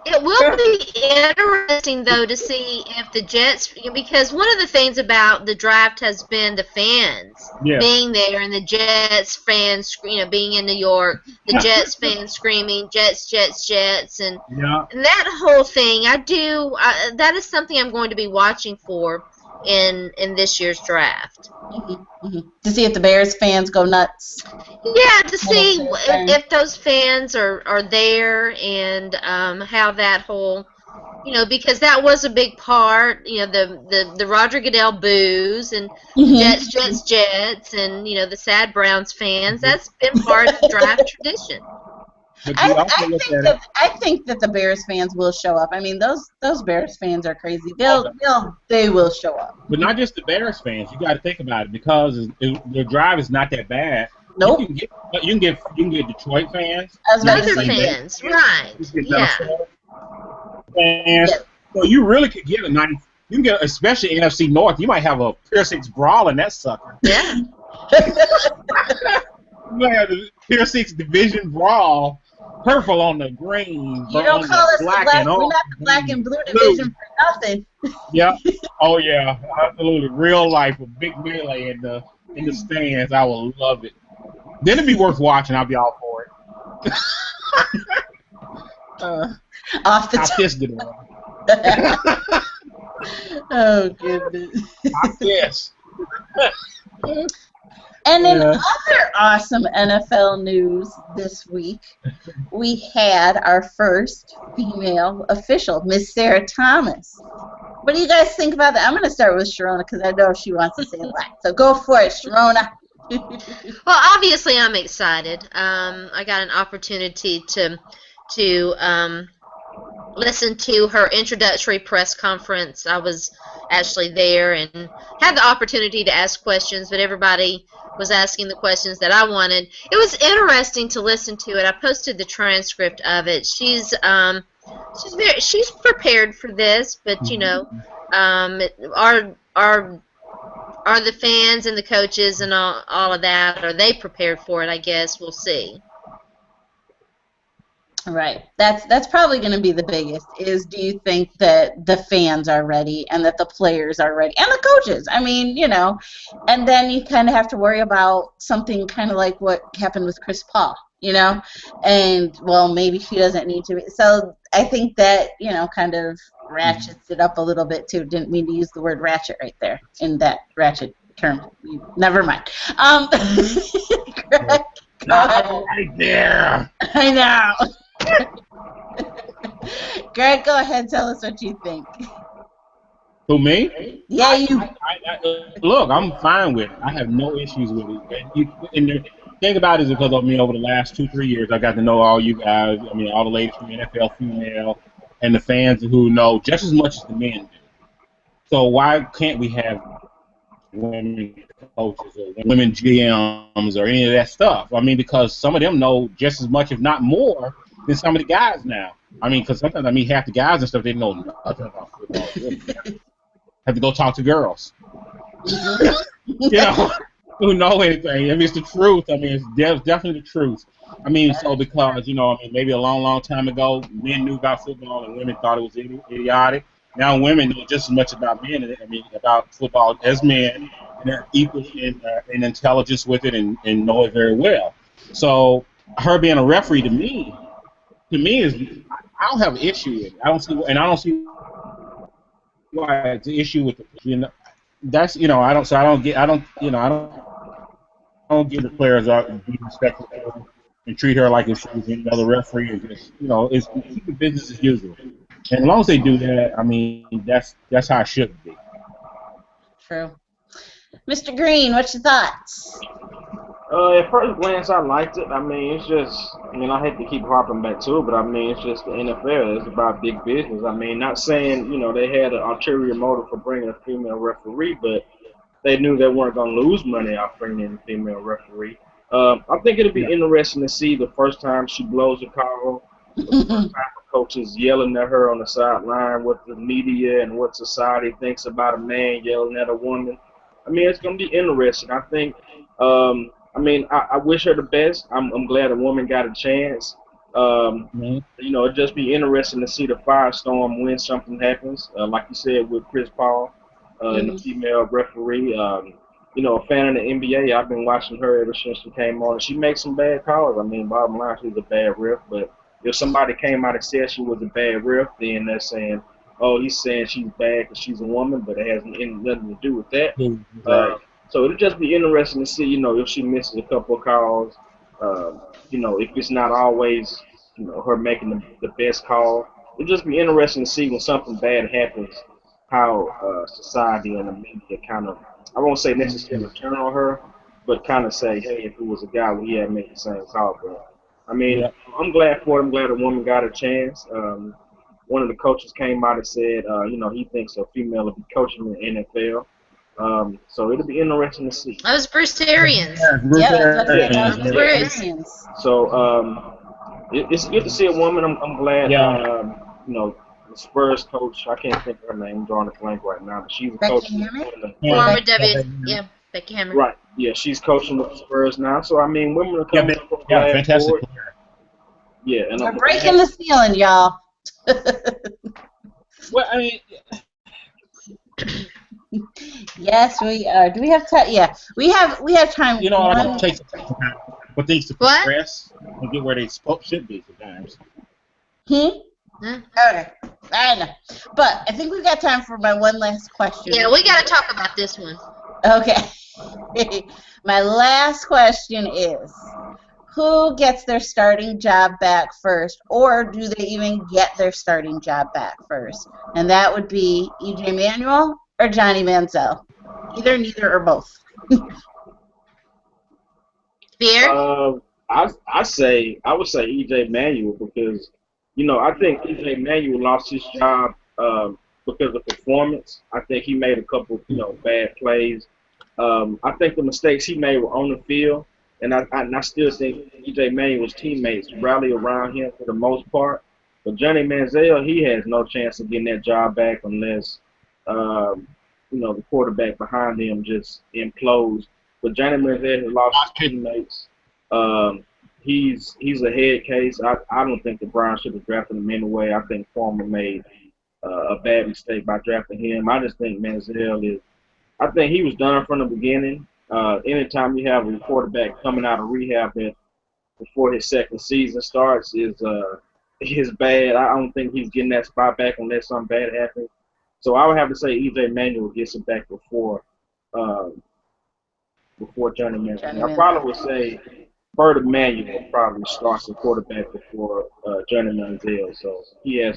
It will be interesting, though, to see if the Jets, because one of the things about the draft has been the fans being there, and the Jets fans, you know, being in New York, the Jets fans screaming, Jets, Jets, Jets, and that whole thing. That is something I'm going to be watching for in this year's draft. Mm-hmm. Mm-hmm. To see if the Bears fans go nuts. Yeah, to see if those fans are there, and how that whole, you know, because that was a big part, you know, the Roger Goodell boos and Jets, Jets, Jets, and, you know, the sad Browns fans. That's been part of the draft tradition. I think that the Bears fans will show up. I mean, those Bears fans are crazy. They will show up. But not just the Bears fans. You got to think about it, because the drive is not that bad. Nope. You can get Detroit fans. Other fans, right? Yeah. Fans. So you really could get a nice. You can get, especially NFC North. You might have a Pier 6 brawl in that sucker. Yeah. You might have the Pier 6 division brawl. Purple on the green. You don't call us black and we're not the black and blue division for nothing. Yeah. Oh yeah. Absolutely. Real life, a big melee in the stands. I will love it. Then it'd be worth watching. I'll be all for it. Off the I top. pissed it. Oh, goodness. I pissed. And in other awesome NFL news this week, we had our first female official, Miss Sarah Thomas. What do you guys think about that? I'm going to start with Sharona because I know she wants to say a lot. So go for it, Sharona. Well, obviously, I'm excited. I got an opportunity to listen to her introductory press conference. I was actually there and had the opportunity to ask questions, but everybody was asking the questions that I wanted. It was interesting to listen to it. I posted the transcript of it. She's prepared for this, but you know, are the fans and the coaches and all of that, are they prepared for it? I guess we'll see. Right. That's probably going to be the biggest, is do you think that the fans are ready and that the players are ready and the coaches? I mean, you know, and then you kind of have to worry about something kind of like what happened with Chris Paul, you know, and, well, maybe she doesn't need to be. So I think that, you know, kind of ratchets it up a little bit, too. Didn't mean to use the word ratchet right there in that ratchet term. Never mind. Greg, go ahead. Right there. I know. Greg, go ahead. Tell us what you think. Who, me? Yeah, you. Look, I'm fine with it. I have no issues with it. And the thing about it is because of me over the last 2-3 years, I got to know all you guys. I mean, all the ladies from NFL female and the fans who know just as much as the men do. So why can't we have women coaches or women GMs or any of that stuff? I mean, because some of them know just as much, if not more, than some of the guys now. I mean, because sometimes I meet half the guys and stuff, they know nothing about football. Have to go talk to girls, you know, who know anything. I mean, it's the truth. I mean, it's definitely the truth. I mean, so because, you know, I mean, maybe a long, long time ago, men knew about football and women thought it was idiotic. Now women know just as much about men, I mean, about football as men, and they're equal in intelligence with it and know it very well. So her being a referee to me is, I don't have an issue with it. I don't see why it's an issue with the, you know, that's, you know, I don't give the players out, be respectful to her and treat her like if she was any other referee, and just, you know, it's keep it business as usual. And as long as they do that, I mean, that's how it should be. True. Mr. Green, what's your thoughts? At first glance, I liked it. I mean, it's just, I mean, I hate to keep harping back to it, but I mean, it's just the NFL. It's about big business. I mean, not saying, you know, they had an ulterior motive for bringing a female referee, but they knew they weren't going to lose money off bringing in a female referee. I think it'll be interesting to see the first time she blows a call, the first time the coach is yelling at her on the sideline, what the media and what society thinks about a man yelling at a woman. I mean, it's going to be interesting. I think, I mean, I wish her the best. I'm glad a woman got a chance. You know, it'd just be interesting to see the firestorm when something happens. Like you said with Chris Paul and the female referee. You know, a fan of the NBA, I've been watching her ever since she came on. She makes some bad calls. I mean, bottom line, she's a bad ref. But if somebody came out and said she was a bad ref, then they're saying, oh, he's saying she's bad because she's a woman, but it has nothing to do with that. Right. So it'll just be interesting to see, you know, if she misses a couple of calls, you know, if it's not always, you know, her making the best call. It'll just be interesting to see when something bad happens, how society and the media kind of, I won't say necessarily turn on her, but kind of say, hey, if it was a guy, we had made the same call. But I mean, I'm glad for it. I'm glad a woman got a chance. One of the coaches came out and said, you know, he thinks a female will be coaching in the NFL. So it'll be interesting to see. That was Bruce Arians. Bruce. So it's good to see a woman. I'm glad. You know, the Spurs coach. I can't think of her name. I'm drawing a blank right now, but she's a coach. Former Becky Hammond. Right. Yeah, she's coaching with the Spurs now. So I mean, women are coming. Fantastic player. Yeah, and we're breaking the ceiling, y'all. Well, I mean. Yes, we are. Do we have time? Yeah, we have time. You know, it takes for things to progress and get where they should be sometimes. Okay, I know. But I think we've got time for my one last question. Yeah, we got to talk about this one. Okay. My last question is, who gets their starting job back first, or do they even get their starting job back first? And that would be E.J. Manuel or Johnny Manziel. Either, neither, or both. Veair? I would say EJ Manuel because I think EJ Manuel lost his job because of performance. I think he made a couple bad plays. I think the mistakes he made were on the field, and I still think EJ Manuel's teammates rally around him for the most part. But Johnny Manziel, he has no chance of getting that job back unless the quarterback behind him just implodes. But Johnny Manziel has lost his teammates. He's a head case. I don't think the Browns should have drafted him anyway. I think Farmer made a bad mistake by drafting him. I just think Manziel I think he was done from the beginning. Anytime you have a quarterback coming out of rehab before his second season starts is bad. I don't think he's getting that spot back unless something bad happens. So I would have to say E.J. Manuel gets it back before Johnny Manziel. I probably would say Bert Emanuel probably starts the quarterback before Johnny Manziel, so he has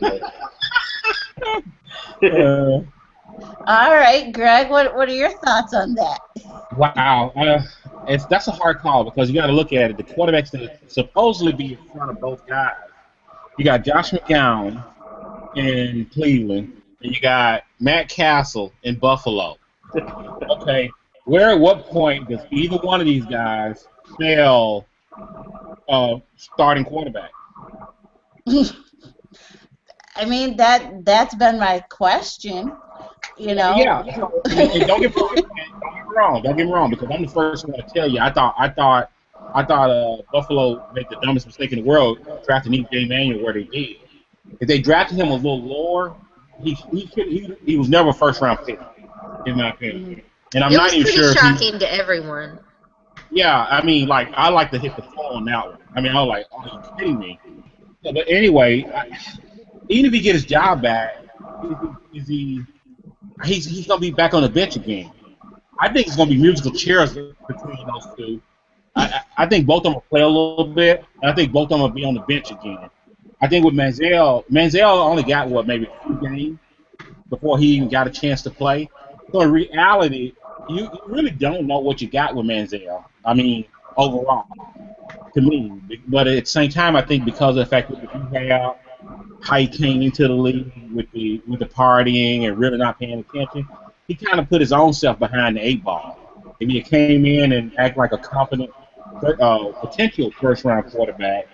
no. All right, Greg, what are your thoughts on that? Wow, that's a hard call because you got to look at it. The quarterbacks that supposedly be in front of both guys. You got Josh McCown in Cleveland, and you got Matt Castle in Buffalo. Okay, at what point does either one of these guys fail starting quarterback? I mean, that's been my question. Yeah. And don't get me wrong, because I'm the first one to tell you. I thought Buffalo made the dumbest mistake in the world drafting E.J. Manuel where they did. If they drafted him a little lower, he was never a first round pick, in my opinion. And I'm not even sure. It was pretty shocking to everyone. Yeah, I mean, I like to hit the floor on that one. I mean, I was like, "Are you kidding me?" But anyway, even if he gets his job back, he's gonna be back on the bench again. I think it's gonna be musical chairs between those two. I think both of them will play a little bit, and I think both of them will be on the bench again. I think with Manziel only got maybe 2 games before he even got a chance to play. So in reality, you really don't know what you got with Manziel. I mean, overall, to me. But at the same time, I think because of the fact that you have how he came into the league with the partying and really not paying attention, he kind of put his own self behind the 8 ball. If he came in and act like a competent potential first-round quarterback,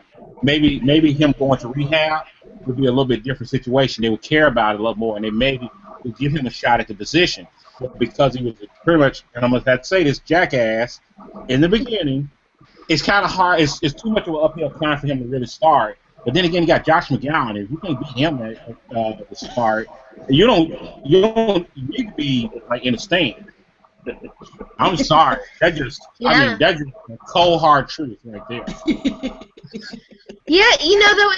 maybe him going to rehab would be a little bit different situation. They would care about it a lot more, and they maybe would give him a shot at the position. But because he was pretty much, and I'm going to have to say this, jackass in the beginning, it's kind of hard. It's too much of an uphill climb for him to really start. But then again, you got Josh McCown. If you can't beat him at the start, you don't need to be like in the stand. I'm sorry. That's just a cold hard truth right there. Yeah, though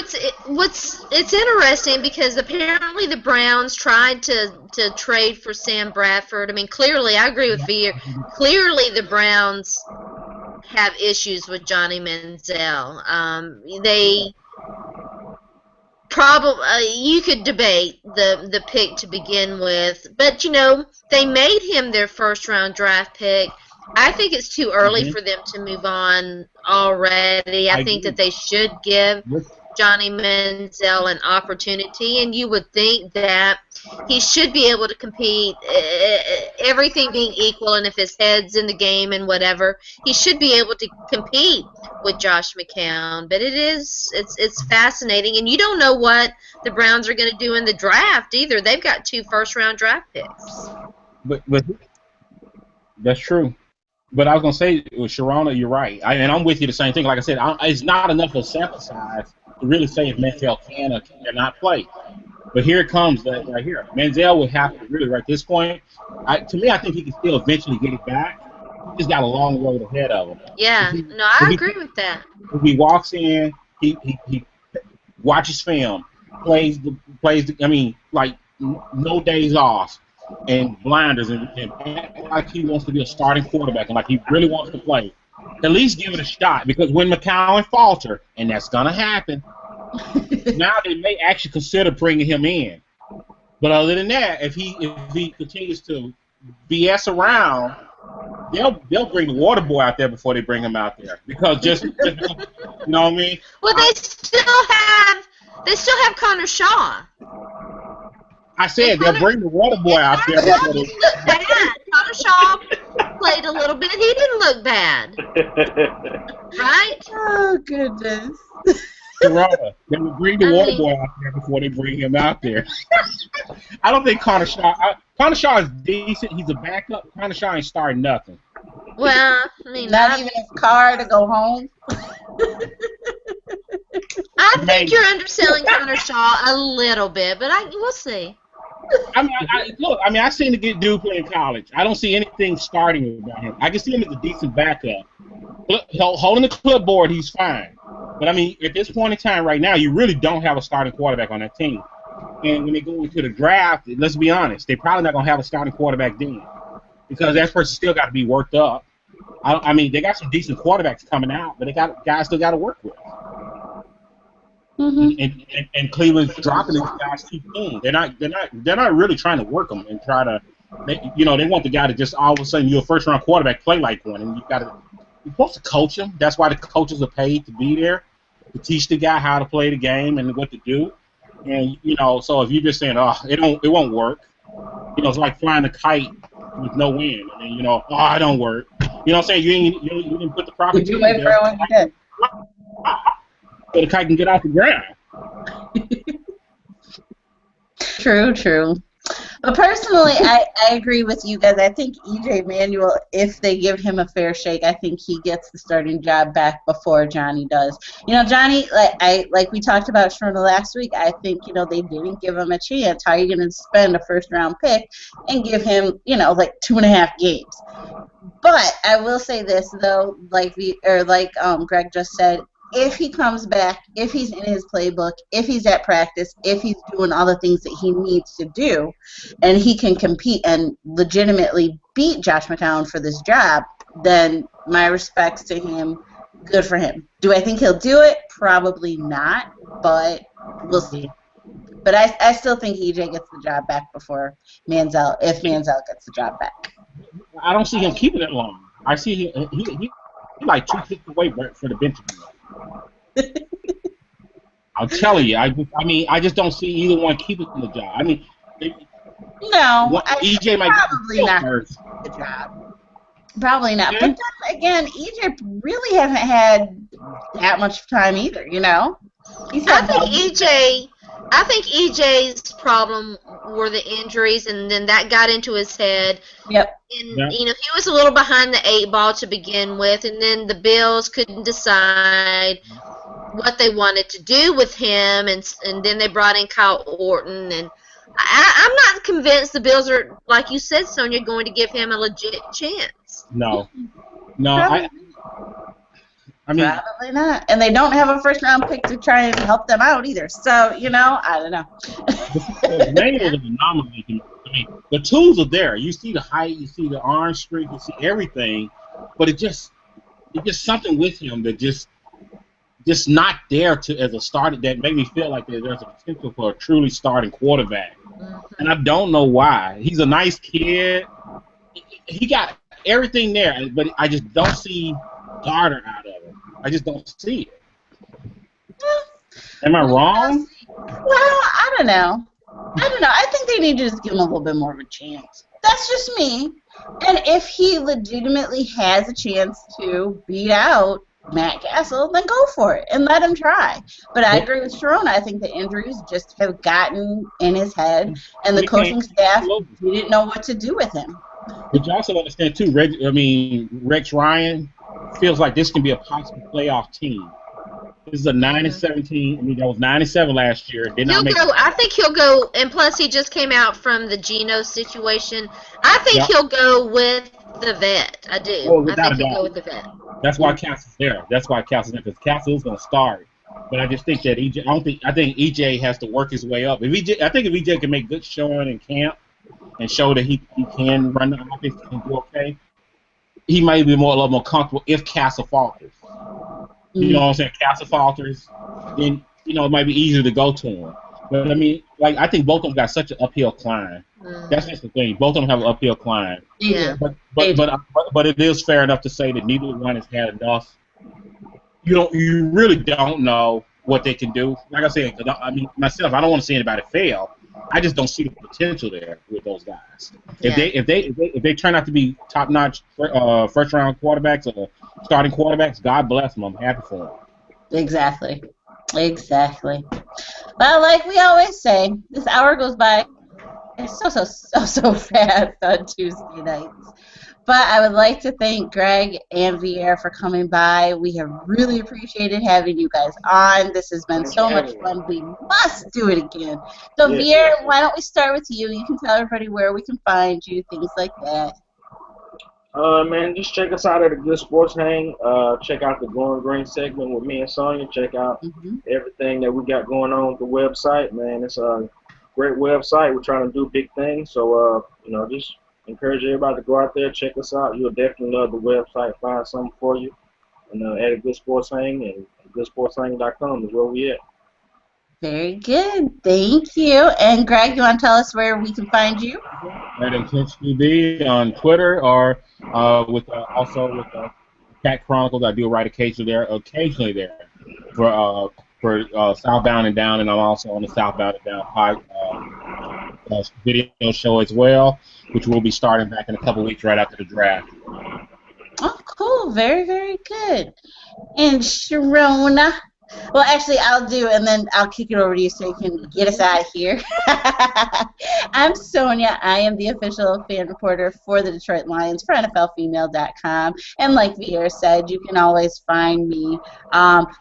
it's interesting because apparently the Browns tried to trade for Sam Bradford. I mean, clearly, I agree with Veair. Clearly, the Browns have issues with Johnny Manziel. They probably you could debate the pick to begin with, but they made him their first-round draft pick. I think it's too early for them to move on already. I think that they should give Johnny Manziel an opportunity, and you would think that he should be able to compete, everything being equal, and if his head's in the game and whatever, he should be able to compete with Josh McCown. But it's fascinating, and you don't know what the Browns are going to do in the draft either. They've got 2 first-round draft picks. But that's true. But I was going to say, with Sharona, you're right. And I'm with you the same thing. Like I said, it's not enough of a sample size to really say if Manziel can or cannot play. But here it comes right here. Manziel would have to really, right at this point, to me, I think he can still eventually get it back. He's got a long road ahead of him. Yeah, I agree with that. If he walks in, he watches film, I mean, like no days off and blinders and act like he wants to be a starting quarterback and like he really wants to play. At least give it a shot, because when McCown falter, and that's gonna happen, now they may actually consider bringing him in. But other than that, if he continues to BS around, they'll bring the water boy out there before they bring him out there, because just you know what I mean. Well, they still have Connor Shaw. I said they'll bring the water boy out there. He didn't look bad. Connor Shaw played a little bit. He didn't look bad, right? Oh goodness. Sharona, they will bring the water boy out there before they bring him out there. I don't think Connor Shaw is decent. He's a backup. Connor Shaw ain't starting nothing. Well, I mean, not even his car to go home. I think you're underselling Connor Shaw a little bit, but we'll see. I mean, I've seen the dude play in college. I don't see anything starting about him. I can see him as a decent backup. Holding the clipboard, he's fine. But, I mean, at this point in time right now, you really don't have a starting quarterback on that team. And when they go into the draft, let's be honest, they're probably not going to have a starting quarterback then, because that person still got to be worked up. I mean, they got some decent quarterbacks coming out, but they got guys still got to work with. Mm-hmm. And Cleveland's dropping these guys too soon. They're not really trying to work them and try to, they want the guy to just all of a sudden, you're a first round quarterback, play like one, and you're supposed to coach him. That's why the coaches are paid to be there, to teach the guy how to play the game and what to do. And so if you're just saying, it won't work, it's like flying a kite with no wind, and then it don't work. You know what I'm saying? You didn't put the proper. Did you wait for when you did? So the kite can get off the ground. True. But personally, I agree with you guys. I think EJ Manuel, if they give him a fair shake, I think he gets the starting job back before Johnny does. Johnny, like we talked about Sharona last week, I think, they didn't give him a chance. How are you going to spend a first-round pick and give him, like 2.5 games? But I will say this, though, like Greg just said, if he comes back, if he's in his playbook, if he's at practice, if he's doing all the things that he needs to do, and he can compete and legitimately beat Josh McCown for this job, then my respects to him. Good for him. Do I think he'll do it? Probably not, but we'll see. But I still think EJ gets the job back before Manziel, if Manziel gets the job back. I don't see him keeping it long. I see he like 2 picks away for the bench. I'm telling you, I just don't see either one keeping the job. I mean, EJ might probably not the job. Probably not. Yeah. But then again, EJ really hasn't had that much time either. I think EJ's problem were the injuries, and then that got into his head. Yep. And he was a little behind the 8 ball to begin with, and then the Bills couldn't decide what they wanted to do with him, and then they brought in Kyle Orton, and I'm not convinced the Bills are, like you said, Sonja, going to give him a legit chance. No, I mean, probably not. And they don't have a first-round pick to try and help them out either. So, I don't know. Manuel's an anomaly. I mean, the tools are there. You see the height, you see the arm strength, you see everything, but it's just something with him that just not there as a starter that made me feel like there's a potential for a truly starting quarterback. Mm-hmm. And I don't know why. He's a nice kid. He got everything there, but I just don't see starter out of it. I just don't see it. Am I wrong? Well, I don't know. I think they need to just give him a little bit more of a chance. That's just me. And if he legitimately has a chance to beat out Matt Castle, then go for it and let him try. But I agree with Sharona. I think the injuries just have gotten in his head, and the coaching staff didn't know what to do with him. But you also understand, too, Rex Ryan feels like this can be a possible playoff team. This is a 9-17. I mean, that was 9-7 last year. I think he'll go, and plus he just came out from the Geno situation. I think he'll go with the vet. I do. I think he'll go with the vet. That's why Castle's there. Because Castle is going to start. But I just think that I think EJ has to work his way up. I think if EJ can make good showing in camp and show that he can run the offense and do okay, he might be a little more comfortable if Castle falters. You know what I'm saying? Castle falters, then it might be easier to go to him. But I mean, like I think both of them got such an uphill climb. That's just the thing. Both of them have an uphill climb. Yeah. But it is fair enough to say that neither one has had enough. You really don't know what they can do. Like I said, I mean myself, I don't want to see anybody fail. I just don't see the potential there with those guys. If they turn out to be top notch first round quarterbacks or starting quarterbacks, God bless them. I'm happy for them. Exactly. Well, like we always say, this hour goes by so fast on Tuesday nights. But I would like to thank Greg and Veair for coming by. We have really appreciated having you guys on. This has been so much fun. We must do it again. So, Veair, why don't we start with you? You can tell everybody where we can find you, things like that. Man, just check us out at a Good Sports Hang. Check out the Going Green segment with me and Sonja. Check out everything that we got going on with the website, man. It's a great website. We're trying to do big things. So, just encourage everybody to go out there, check us out. You'll definitely love the website, find something for you. And at a Good Sports Hang and goodsportshang.com is where we at. Very good. Thank you. And Greg, you want to tell us where we can find you? At IntentionTV on Twitter or also with Cat Chronicles. I do write occasionally there for Southbound and Down, and I'm also on the Southbound and Down video show as well, which will be starting back in a couple weeks right after the draft. Oh, cool. Very, very good. And Sharona. Well, actually, I'll do, and then I'll kick it over to you so you can get us out of here. I'm Sonja. I am the official fan reporter for the Detroit Lions for NFLfemale.com. And like Veair said, you can always find me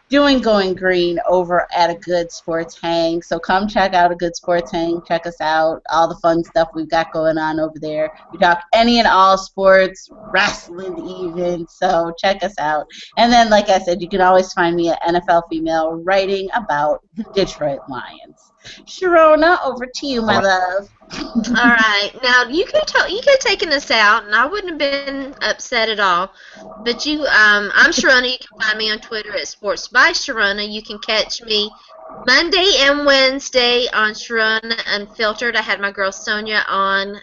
doing Going Green over at a Good Sports Hang. So come check out a Good Sports Hang. Check us out. All the fun stuff we've got going on over there. We talk any and all sports, wrestling even. So check us out. And then, like I said, you can always find me at NFL Female writing about the Detroit Lions. Sharona, over to you, my love. All right. Now you could have taken us out, and I wouldn't have been upset at all. But I'm Sharona. You can find me on Twitter at Sports by Sharona. You can catch me Monday and Wednesday on Sharona Unfiltered. I had my girl Sonja on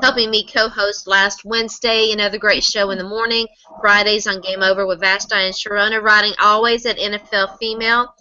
helping me co-host last Wednesday. Another great show in the morning. Fridays on Game Over with Vashti and Sharona, writing always at NFL Female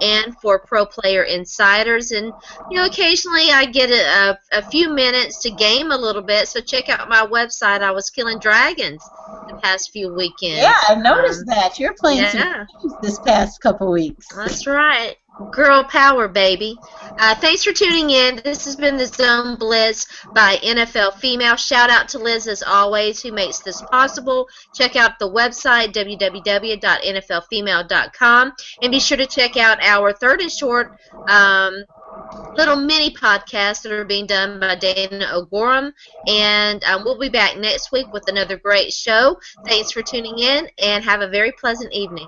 and for Pro Player Insiders. And, occasionally I get a few minutes to game a little bit, so check out my website. I was killing dragons the past few weekends. Yeah, I noticed that. You're playing some games this past couple weeks. That's right. Girl power, baby. Thanks for tuning in. This has been the Zone Blitz by NFL Female. Shout out to Liz, as always, who makes this possible. Check out the website, www.nflfemale.com. And be sure to check out our third and short little mini podcasts that are being done by Dana O'Gorham. And we'll be back next week with another great show. Thanks for tuning in, and have a very pleasant evening.